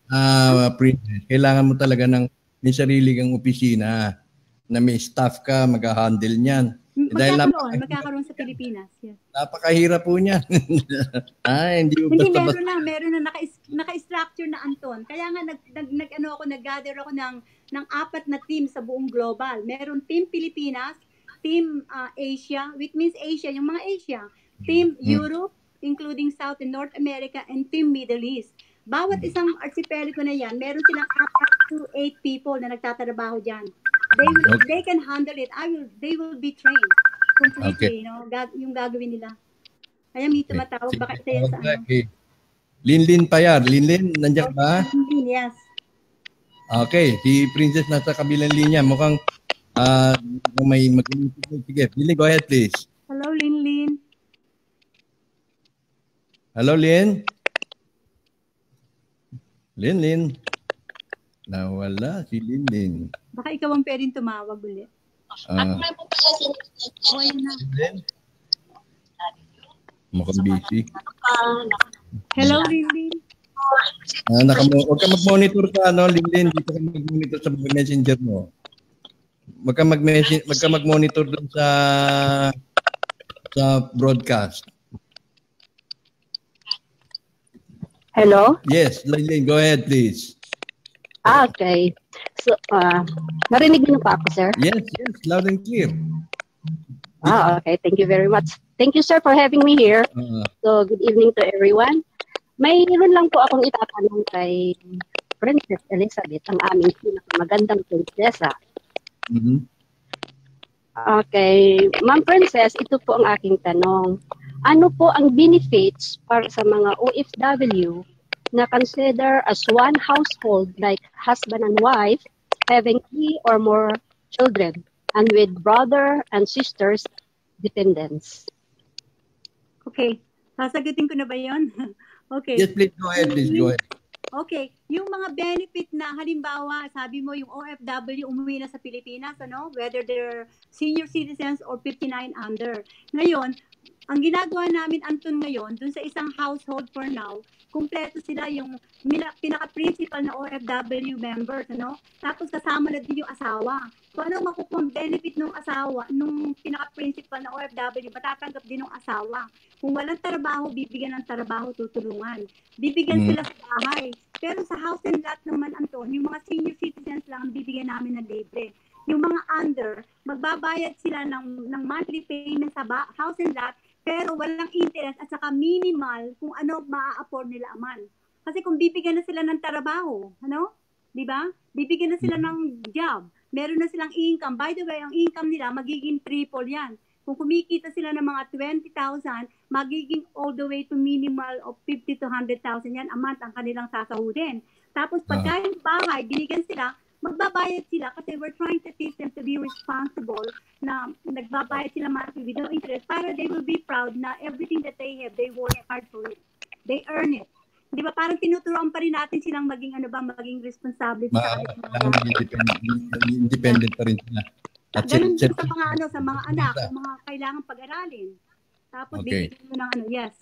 Princess. Kailangan mo talaga ng may sarili kang opisina na may staff ka, mag-handle niyan. Magkakaroon sa Pilipinas. Yes. Napakahirap po niya. Hindi meron na naka-structure na, Anton. Kaya nga nag-gather ako ng 4 na team sa buong global. Meron Team Pilipinas, Team Asia, which means Asia, yung mga Asia, Team Europe, including South and North America, and Team Middle East. Bawat isang archipelago na yan, meron silang 4 to 8 people na nagtatrabaho dyan. They can handle it. They will be trained completely, yung gagawin nila. Kaya may tumatawag, baka isa yan sa Linlin Payar. Linlin, nandiyan ba? Linlin, yes. Okay, si Princess nasa kabilang linya. Mukhang may mag-iisip. Sige, Linlin, go ahead please. Hello, Linlin. Hello, Lin. Linlin. Nawala si Linlin. Baka ikaw ang pwedeng tumawag ulit. Mukhang busy. Hello, Linlin. Huwag ka mag-monitor ka, Linlin. Dito ka mag-monitor sa messenger mo. Huwag ka mag-monitor dun sa broadcast. Hello? Yes, Linlin, go ahead, please. Okay. So, narinig niyo pa ako, sir? Yes, loud and clear. Okay. Thank you very much. Thank you, sir, for having me here. So, good evening to everyone. Mayroon lang po akong itatanong kay Princess Elizabeth, ang aming pinakamagandang prinsesa. Okay. Ma'am Princess, ito po ang aking tanong. Ano po ang benefits para sa mga OFW na consider as one household like husband and wife having 3 or more children and with brother and sisters dependents? Okay. Sasagutin ko na ba yun? Okay. Yes, please go ahead. Okay. Yung mga benefit na halimbawa, sabi mo yung OFW umuwi na sa Pilipinas, whether they're senior citizens or 59 under. Ngayon, ang ginagawa namin, Anton, ngayon, dun sa isang household for now, kumpleto sila yung pinaka-principal na OFW members, Tapos kasama na din yung asawa. Kung ano makukuha benefit ng asawa, nung pinaka-principal na OFW, matatanggap din ng asawa. Kung walang trabaho, bibigyan ng trabaho, tutulungan. Bibigyan sila sa bahay. Pero sa house and lot naman, Anton, yung mga senior citizens lang ang bibigyan namin ng libre. Yung mga under, magbabayad sila ng monthly payment sa house and lot, pero walang interest at saka minimal kung ano maa-afford nila a month. Kasi kung bibigyan na sila ng trabaho, ano? 'Di ba? Bibigyan na sila ng job. Meron na silang income. By the way, ang income nila magiging triple 'yan. Kung kumikita sila ng mga 20,000, magiging all the way to minimal of 50 to 100,000 yan a month ang kanilang sasahudin. Tapos pagka yung bahay, binigyan sila, magbabayad sila kasi we're trying to teach them to be responsible na nagbabayad sila monthly with no interest para they will be proud na everything that they have, they work hard for it. They earn it. Di ba? Parang tinuturuan pa rin natin silang maging maging responsable sa independent pa rin sila. At ganun din sa mga sa mga anak, mga kailangan pag-aralin. Tapos bibigyan mo ng yes.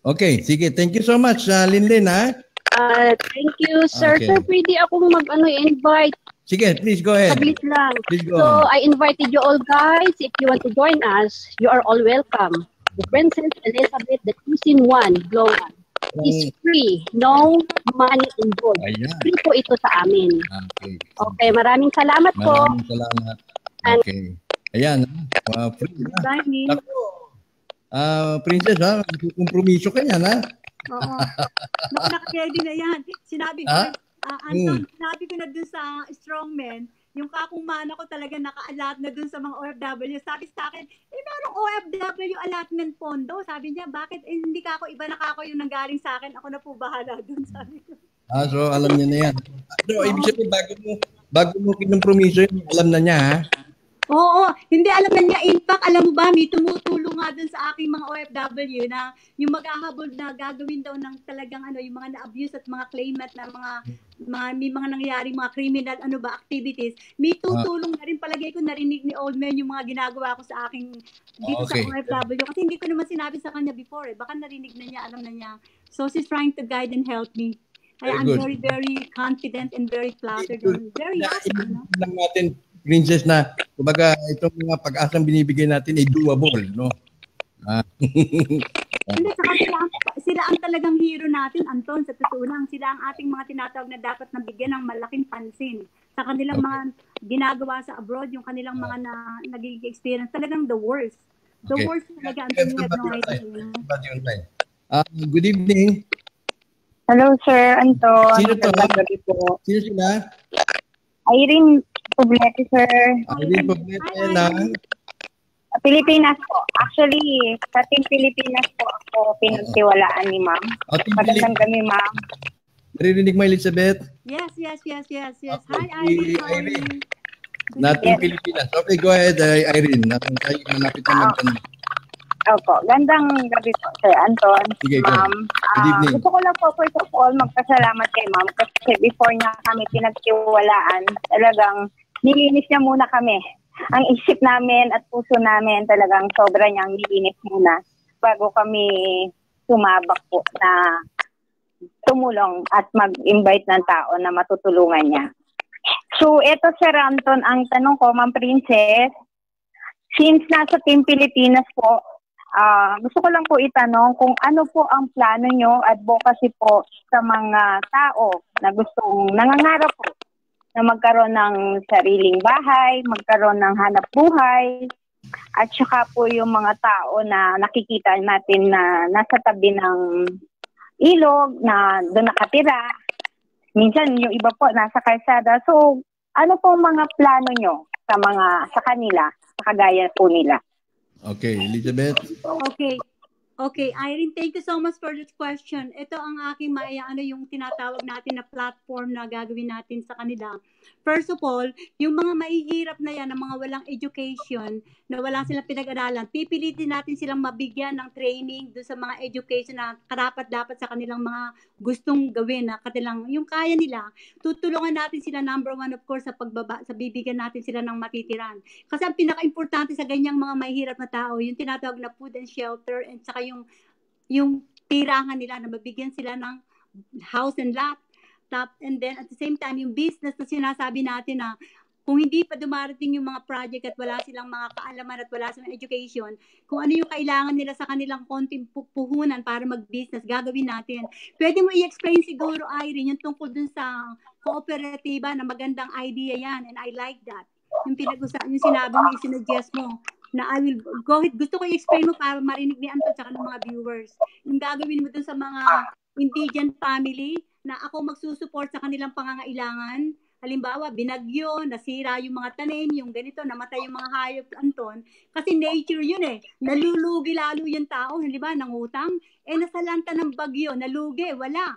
Okay, sige. Thank you so much, Linlin, ha? Thank you, sir. Okay. Sir, pwede akong invite. Sige, please go ahead. Saglit lang. Please go So, on. I invited you all guys. If you want to join us, you are all welcome. The Princess Elizabeth, the Season 1, Global, is free. No money involved. Ayan. Free po ito sa amin. Okay. Okay, maraming salamat po. Maraming salamat. Okay. Ayan. Free na. Dahil, Ako, Princess, ha? Kompromiso ka yan, ha? oo. Naka-ready na yan. Sinabi ko, Ha? Anton, sinabi ko na dun sa Strongman, yung kakumana ko talaga naka-allot na dun sa mga OFW. Sabi sa akin, merong OFW allotment pondo. Sabi niya, bakit? Hindi ka ako, iba na ka ako yung nanggaling sa akin. Ako na po bahala dun, sabi ko. So alam niya na yan. So, ibig sabihin, bago mo kinompromiso yun, alam na niya, ha? Oo, hindi alam na niya. In fact, alam mo ba, may tumutulong nga dun sa aking mga OFW na yung mag-ahabol na gagawin daw ng talagang yung mga na-abuse at mga claimant na may mga nangyayari, mga criminal activities. May tutulong na rin, palagay ko narinig ni Old Man yung mga ginagawa ko sa aking dito sa OFW. Kasi hindi ko naman sinabi sa kanya before. Baka narinig na niya, alam na niya. So she's trying to guide and help me. Kaya I'm very, very confident and very flattered and very happy. Lang natin, Princess, na kumbaga itong mga pag-asang binibigay natin ay doable, no? Hindi, saka sila ang talagang hero natin, Anton, sa totoo lang. Sila ang ating mga tinatawag na dapat nabigyan ng malaking pansin. Sa kanilang mga ginagawa sa abroad, yung kanilang mga nagiging experience, talagang the worst. The worst talaga, Anton, you have no idea. Good evening. Hello, Sir Anton. Sino to? Po. Sino sila? Irene Poblete, Sir. Irene Poblete ng Pilipinas po. Actually, sa Team Pilipinas po ako pinagtiwalaan ni Ma'am. Magandang kami, Ma'am. Naririnig mo, Elizabeth? Yes. Okay. Hi, Irene. Nating Pilipinas. Okay, go ahead, Irene. Tayo malapit na magtanong. Opo. Gandang gabi po, Sir Anton. Sige, Ma'am. good evening. Gusto ko lang po, first of all, magpasalamat kay Ma'am kasi before niya kami pinagtiwalaan, talagang nilinis niya muna kami. Ang isip namin at puso namin talagang sobra niyang nilinis muna bago kami sumabak po na tumulong at mag-invite ng tao na matutulungan niya. So, eto Sir Anton, ang tanong ko, Ma'am Princess, since nasa Team Pilipinas po, gusto ko lang po itanong kung ano po ang plano nyo, advocacy po sa mga tao na gustong nangangarap po na magkaroon ng sariling bahay, magkaroon ng hanap buhay, at saka po yung mga tao na nakikita natin na nasa tabi ng ilog, na doon nakatira. Minsan yung iba po nasa kalsada. So, ano po mga plano nyo sa kanila, sa kagaya po nila? Okay, Elizabeth. Okay, Irene, thank you so much for this question. Ito ang aking yung tinatawag natin na platform na gagawin natin sa kanila. First of all, yung mga mahihirap na yan, na mga walang education, na wala silang pinag-aralan, pipilitin natin silang mabigyan ng training doon sa mga education na karapat-dapat sa kanilang mga gustong gawin, na kanilang, yung kaya nila. Tutulungan natin sila, number one, of course, sa bibigyan natin sila ng matitiran. Kasi ang pinaka-importante sa ganyang mga mahihirap na tao, yung tinatawag na food and shelter, and saka yung tirahan nila, na mabigyan sila ng house and lot. And then at the same time, yung business na sinasabi natin na kung hindi pa dumarating yung mga project at wala silang mga kaalaman at wala silang education, kung ano yung kailangan nila sa kanilang konting puhunan para mag-business, gagawin natin. Pwede mo i-explain siguro, Irene, yung tungkol dun sa kooperatiba na magandang idea yan, and I like that. Yung yung sinabi mo, isinuggest mo, na I will go ahead. Gusto ko i-explain mo para marinig ni Anton at ng mga viewers. Yung gagawin mo dun sa mga indigent family na ako magsusupport sa kanilang pangangailangan. Halimbawa, binagyo, nasira yung mga tanim, yung ganito, namatay yung mga hayop, Anton. Kasi nature yun eh. Nalulugi lalo yung tao, di ba, nangutang. Nasalanta ng bagyo, nalugi, wala.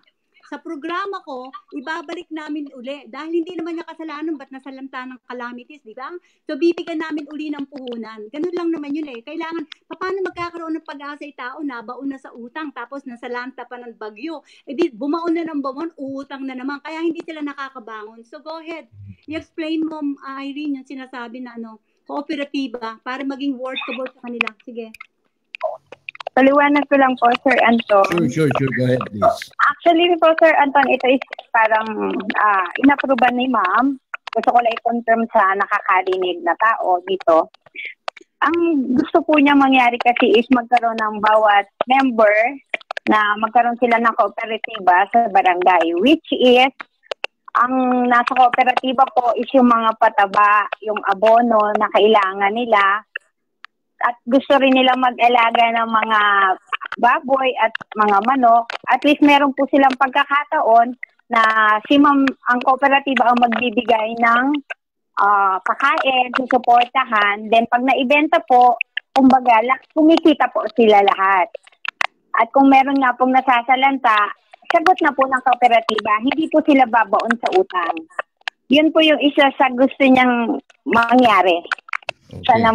Sa programa ko, ibabalik namin uli. Dahil hindi naman niya kasalanan, ba't nasalanta ng calamities, di ba? So, bibigyan namin uli ng puhunan. Ganun lang naman yun eh. Kailangan, paano magkakaroon ng pag-asa yung tao, nabaon na sa utang, tapos nasalanta pa ng bagyo. Di, bumaon na ng bamon, uutang na naman. Kaya hindi sila nakakabangon. So, go ahead. I-explain mo, Irene, yung sinasabi na kooperatiba para maging workable sa kanila. Sige. Paliwanag ko lang po, Sir Anton. Sure. Go ahead, please. Actually po, Sir Anton, ito is parang inapprovean ni Ma'am. Gusto ko lang i-confirm sa nakakarinig na tao dito. Ang gusto po niya mangyari kasi is magkaroon ng bawat member na magkaroon sila ng kooperatiba sa barangay, which is ang nasa kooperatiba po is yung mga pataba, yung abono na kailangan nila. At gusto rin nila mag-alaga ng mga baboy at mga manok. At least meron po silang pagkakataon na si Ma'am, ang kooperatiba ang magbibigay ng pakain, susuportahan. Then pag naibenta po, kumbaga, kumikita po sila lahat. At kung meron nga pong nasasalanta, sagot na po ng kooperatiba, hindi po sila babaon sa utang. Yun po yung isa sa gusto niyang mangyari. Okay. Sana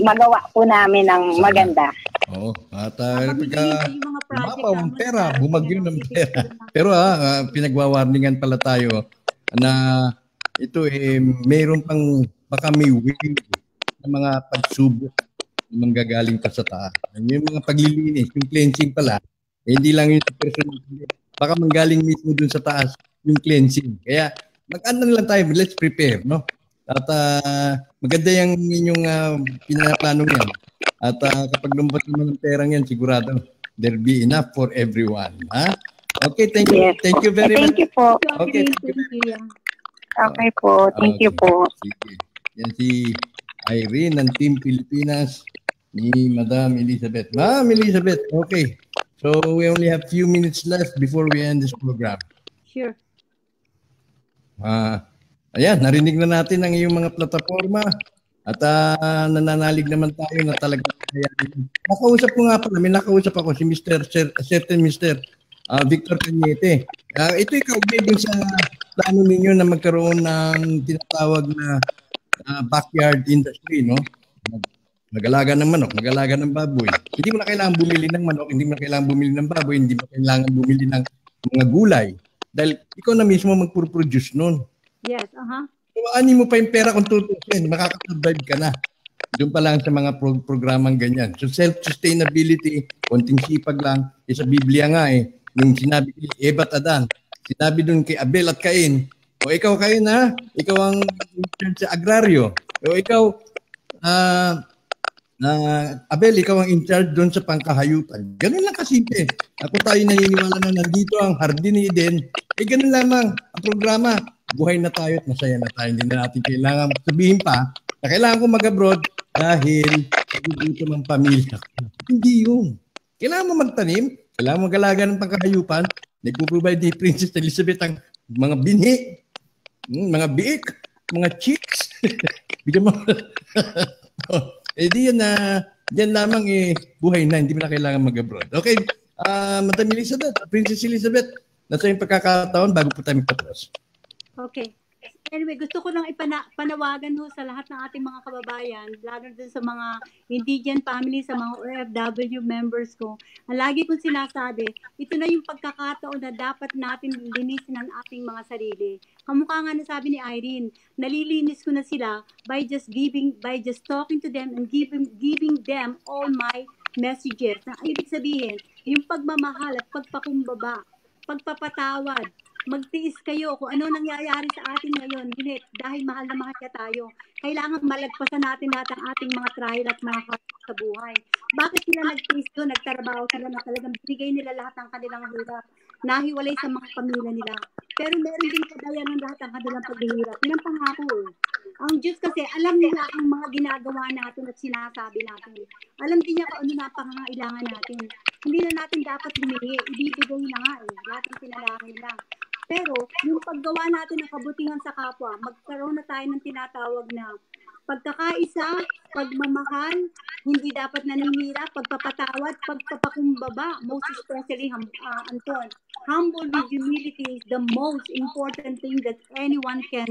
magawa po namin ng maganda. Oo. At ang pera, bumagyo ng pera. Pero pinagwawarningan pala tayo na ito mayroon pang baka may wave ng mga pagsubok na manggagaling pa sa taas. Yung mga paglilinis, yung cleansing pala, hindi lang yung personal. Baka manggaling mismo dun sa taas yung cleansing. Kaya mag-ano lang tayo, let's prepare, no? At maganda yung inyong pinaplano yan. At kapag lumabas naman ng perang yan, sigurado there'll be enough for everyone. Ha? Okay, thank you. Yes. Thank you very much. Thank you po. Okay, Okay po. Thank you po. Sige. Yan si Irene ng Team Pilipinas ni Madam Elizabeth. Ma'am Elizabeth, okay. So we only have few minutes left before we end this program. Sure. Ayan, narinig na natin ang iyong mga plataforma at nananalig naman tayo na talagang nakausap ko nga pala, may nakausap ako si certain Mr. Victor Cañete. Ito kaugnay din sa plano ninyo na magkaroon ng tinatawag na backyard industry, no? Mag-alaga ng manok, mag-alaga ng baboy. Hindi mo na kailangan bumili ng manok, hindi mo na kailangan bumili ng baboy, hindi mo kailangan bumili ng mga gulay. Dahil ikaw na mismo magpro-produce nun. Yes, So, ani mo pa yung pera kung tutusin, makaka-survive ka na. Doon pa lang sa mga programang ganyan. So self-sustainability, konting sipag lang. Sa Biblia nga nung sinabi kay Eva at Adan, sinabi doon kay Abel at Cain, o ikaw Cain ikaw ang in-charge sa agraryo. O ikaw, Abel, ikaw ang in-charge doon sa pangkahayupan. Ganun lang kasimple. Ako tayo naniniwala na nandito ang Hardin ni Eden. Ganun lamang ang programa. Buhay na tayo at masaya na tayo. Hindi na natin kailangan sabihin pa na kailangan ko mag-abroad dahil dito ng pamilya. Hindi yun. Kailangan mo magtanim, kailangan mo mag-alaga ng pangkahayupan. Nagpo-provide ni Princess Elizabeth ang mga binhi, mga biik, mga chicks. Bigyan mo. Diyan lamang buhay na, hindi mo na kailangan mag-abroad. Okay, Madam Elizabeth, Princess Elizabeth, nasa yung pagkakataon bago po tayo magtapos. Okay. Anyway, gusto ko lang panawagan sa lahat ng ating mga kababayan, lalo din sa mga indigent family, sa mga OFW members ko. Ang lagi kong sinasabi, ito na yung pagkakataon na dapat natin linisin ang ating mga sarili. Kamukha nga na sabi ni Irene, nalilinis ko na sila by just talking to them and giving them all my messages. Na ibig sabihin, yung pagmamahal at pagpakumbaba, pagpapatawad, magtiis kayo kung ano nangyayari sa atin ngayon. Hindi, dahil mahal na mahal ka tayo. Kailangan malagpasan natin lahat ang ating mga trial at mga hardship sa buhay. Bakit sila nagtiis doon, nagtrabaho sila na talagang binigay nila lahat ng kanilang hirap, nahiwalay sa mga pamilya nila. Pero meron din kadayan ng lahat ng kanilang paghihirap. Yun ang pangako eh. Ang Diyos kasi, alam nila ang mga ginagawa natin at sinasabi natin. Alam din niya kung ano na pangangailangan natin. Hindi na natin dapat humingi, ibibigay na nga eh. Lahat ng pinalangin nila. Pero, yung paggawa natin ng kabutihan sa kapwa, magkaroon na tayo ng tinatawag na pagkakaisa, pagmamahal, hindi dapat naninira, pagpapatawad, pagpapakumbaba, most especially, Anton, humble with humility is the most important thing that anyone can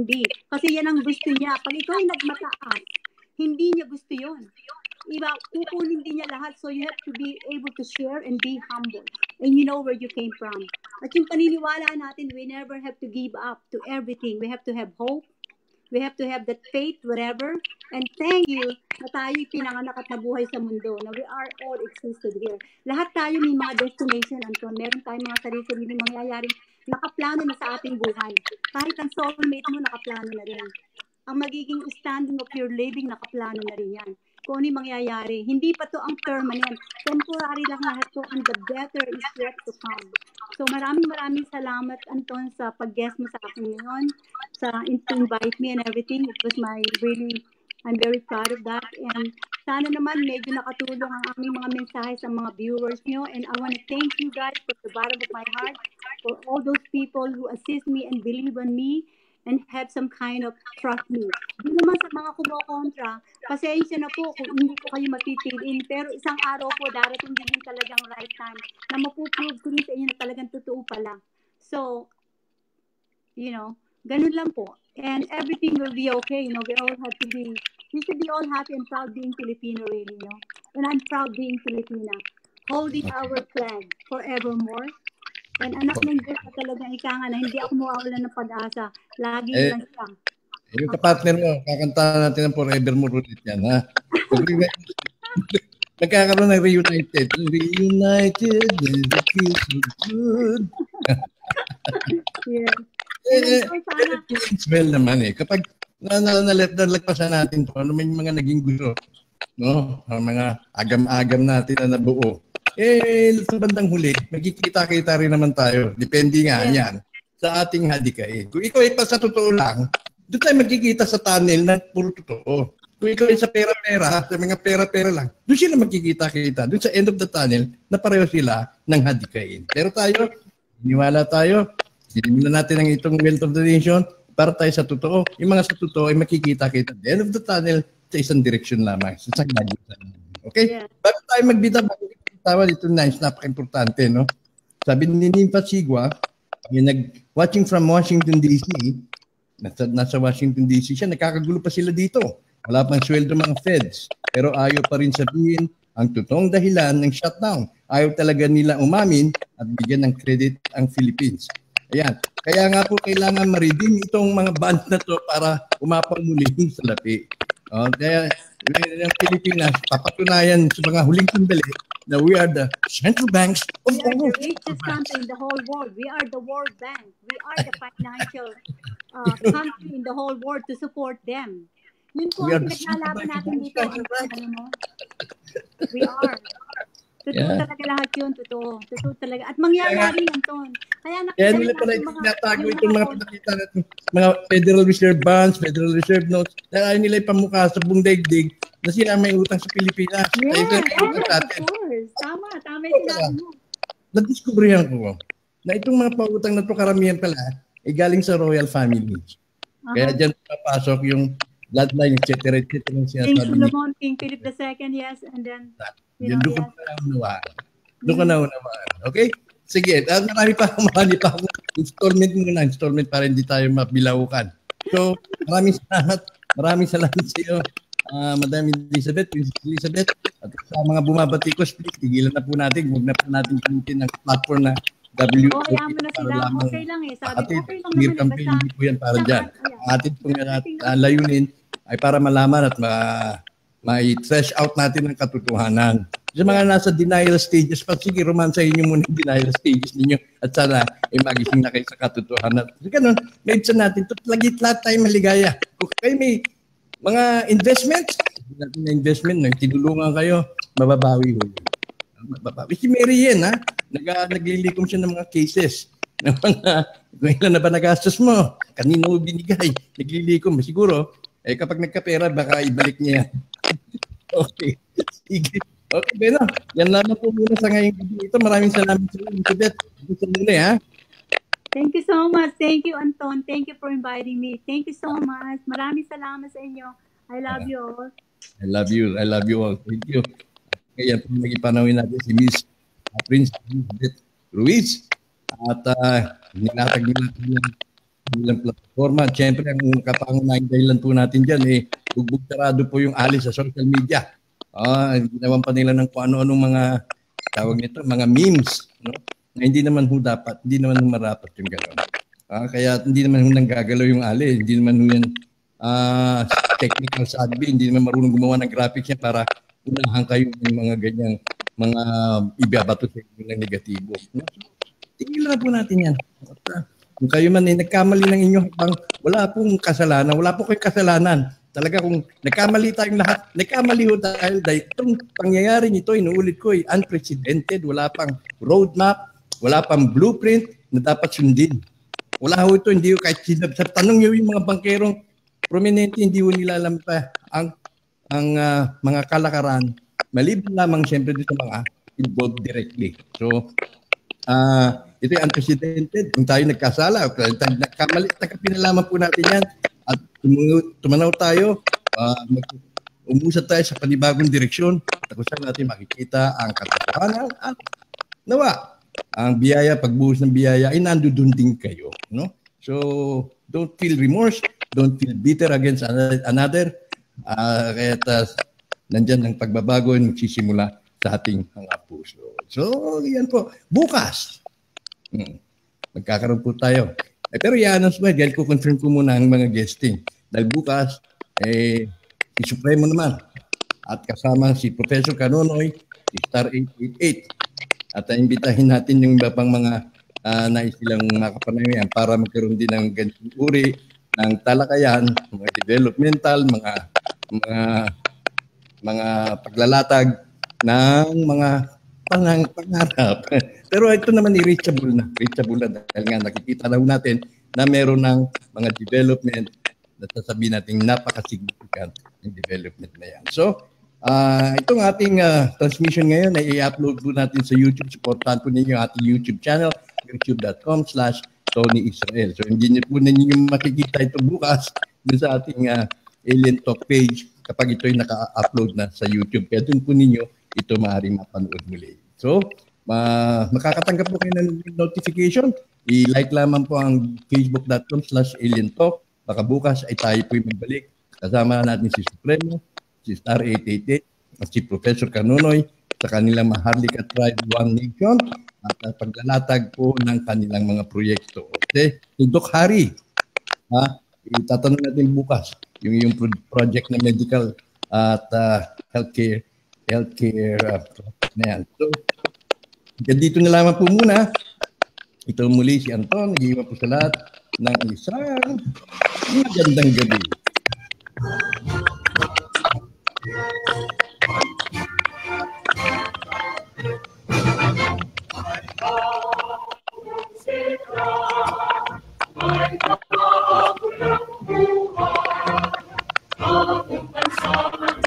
be. Kasi yan ang gusto niya. Pag ikaw ay nagmataas, hindi niya gusto yon. Iba, kukunin din niya lahat. So you have to be able to share and be humble. And you know where you came from. At yung paniniwala natin, we never have to give up to everything. We have to have hope. We have to have that faith, whatever. And thank you na tayo'y pinanganak at nabuhay sa mundo, na we are all existed here. Lahat tayo may mga destination, Anton. Meron tayong mga sarili-sarili mangyayaring nakaplano na sa ating buhay. Kahit ang soulmate mo, nakaplano na rin. Ang magiging standing of your living, nakaplano na rin yan. Kung ano yung mangyayari. Hindi pa to ang permanent. Temporary lang lahat to, and the better is yet to come. So maraming salamat, Anton, sa pag-guest mo sa akin ngayon, to invite me and everything. It was I'm very proud of that. And sana naman medyo nakatulong ang aming mga mensahe sa mga viewers nyo. And I want to thank you guys from the bottom of my heart for all those people who assist me and believe on me and have some kind of trust me. Hindi naman sa mga kumokontra, pasensya na po kung hindi ko kayo mapipiliin, pero isang araw po darating din talagang right time na mapuprove ko rin sa inyo na talagang totoo pala. So, ganun lang po. And everything will be okay. We should be all happy and proud being Filipino really, And I'm proud being Filipina. Holding our flag forevermore. And anak ng Diyos na talagang ika nga na hindi ako mawawalan ng pag-asa. Lagi lang siya. Yung kapartner mo, kakantahan natin ng forevermore ulit yan, ha? Nagkakaroon ng reunited. Reunited is the kiss of good. Yeah. It's well naman eh. Kapag nalagpasan natin to, ano may mga naging gusto, no? Ang mga agam-agam natin na nabuo. Sa bandang huli, magkikita-kita rin naman tayo. Depende nga yan sa ating hadikain. Kung ikaw ay pa sa totoo lang, doon tayo magkikita sa tunnel na puro totoo. Kung ikaw ay sa pera-pera, sa mga pera-pera lang, doon sila magkikita-kita. Doon sa end of the tunnel, na pareho sila ng hadikain. Pero tayo, iniwala tayo, sinimulan natin ang itong wealth of the nation para tayo sa totoo. Yung mga sa totoo ay makikita-kita. The end of the tunnel, sa isang direction lamang. Sa isang hadikain. Okay? Yeah. Bago tayo magbita, tawa dito nice, napaka-importante, no? Sabi ni Nympha Sigua, yung watching from Washington DC, nasa Washington DC siya, nakakagulo pa sila dito. Wala pang sweldo mga feds. Pero ayaw pa rin sabihin ang totoong dahilan ng shutdown. Ayaw talaga nila umamin at bigyan ng credit ang Philippines. Ayan. Kaya nga po kailangan ma-redeem itong mga band na to para umapang muli yung salapi. Kaya yung Pilipinas, papatunayan sa mga huling sandali na we are the central banks of the world. We are the richest country in the whole world. We are the World Bank. We are the financial country in the whole world to support them. Yun po ang pinaglalaban natin dito. We are. Totoo talaga lahat yun. Totoo talaga. At mangyayari yan, Ton. Kaya nila pala itinatago itong mga pinakita natin. Mga Federal Reserve bonds, Federal Reserve notes. Dahil nila ipamukha sa buong daigdig na sila may utang sa Pilipinas. Yes, of course. Tama yung sinabi mo. Nadiskubrihan ko na itong mga pautang na ito karamihan pala ay galing sa royal families. Kaya dyan papasok yung bloodline, etc. King Solomon, King Philip II, yes. And then, doon ka na unawaan. Doon ka na unawaan. Okay? Sige. Marami pa akong installment para hindi tayo mabilaukan. So, maraming salamat sa iyo. Madam Elizabeth, Princess Elizabeth, at sa mga bumabatikos, please, tigilan na po natin. Huwag na po natin gamitin ang platform na WOP. Okay lang eh. Sabi, okay lang naman. Campaign, hindi po yan para dyan. Ang ating pong layunin ay para malaman at ma-trash out natin ang katotohanan. Sa mga nasa denial stages pa, sige, romansahin nyo muna yung denial stages ninyo at sana magising na kayo sa katotohanan. So, ganun, made sa natin, lahat tayo maligaya. Kung kayo may mga investments, natin na investment, tinulungan kayo, mababawi ho. Mababawi. Si Mary Yen, naglilikom siya ng mga cases. Ng mga, kung ilan na ba nagastos mo, kanino binigay, naglilikom. Siguro, kapag nagkapera, baka ibalik niya. Okay. Sige. Okay, Beno. Yan lamang po muna sa ngayong gabi ito. Maraming salamat sa inyo, Tibet. Gusto muli, ha? Thank you so much. Thank you, Anton. Thank you for inviting me. Thank you so much. Maraming salamat sa inyo. I love you all. I love you. I love you all. Thank you. Kaya po nag-ipanawin natin si Miss Prince Elizabeth Ruiz. At nilatag natin nilang platforma. Siyempre, ang kapangunahing dahilan po natin dyan, bugbog sarado po yung alis sa social media. Ginawan pa nila ng kung ano-anong mga tawag nito, mga memes, no? Na hindi naman ho dapat, hindi naman ho marapat yung gano'n. Kaya hindi naman ho nanggagalaw yung ali, hindi naman ho yan technical savvy, hindi naman marunong gumawa ng graphics yan para unahan kayo ng mga ganyang mga ibabato sa inyo ng negatibo. No? Tingnan na po natin yan. Kung kayo man nagkamali ng inyo, wala pong kasalanan, wala po kayong kasalanan. Talaga kung nagkamali tayong lahat, nagkamali ho dahil itong pangyayari nito, inuulit ko, unprecedented, wala pang roadmap, wala pang blueprint na dapat sundin. Wala ho ito, hindi ho kahit sa tanong nyo yung mga bangkerong prominente, hindi ho nila alam pa ang mga kalakaran, maliban lamang siyempre dito mga involved directly. So, ito yung unprecedented. Kung tayo nagkasala, nagkamali, pinalaman po natin yan. At tumanaw tayo, umusad tayo sa panibagong direksyon at kung saan natin makikita ang katotohanan at nawa, ang biyaya, pagbuhos ng biyaya ay nandoon din kayo. No? So, don't feel remorse, don't feel bitter against another. Kaya nandyan ang pagbabago ay magsisimula sa ating mga puso. So, yan po. Bukas, magkakaroon po tayo. Pero i-announce mo, dahil ko-confirm ko muna ang mga guesting. Dahil bukas, i-supremo naman. At kasama si Professor Canonoy, si Star 888. At imbitahin natin yung iba pang mga nais silang makapanayaan para magkaroon din ng ganitong uri ng talakayan, mga developmental, mga paglalatag ng mga pangarap. Pero ito naman reachable na dahil nga nakikita lang natin na meron ng mga development na sasabihin natin napaka-significant ng development na yan. So, itong ating transmission ngayon ay i-upload po natin sa YouTube. Supportan po ninyo ating YouTube channel, youtube.com/Tony Israel. So, hindi niyo po ninyo makikita ito bukas dun sa ating Alien Talk page kapag ito ay naka-upload na sa YouTube. Kaya dun po ninyo ito maaaring mapanood muli. So, makakatanggap po kayo ng notification. I-like lamang po ang facebook.com/alientalk. Baka bukas ay tayo po magbalik. Kasama natin si Supremo, si Star 888, at si Professor Canonoy sa kanilang Maharlika Tribe One Nation at paglalatag po ng kanilang mga proyekto. Okay? Si Doc Harry, itatanong natin bukas yung project na medical at healthcare na yan. So, dito na lamang po muna. Ito muli si Anton, nag-iwan po sa lahat ng isang magandang gabi. Ang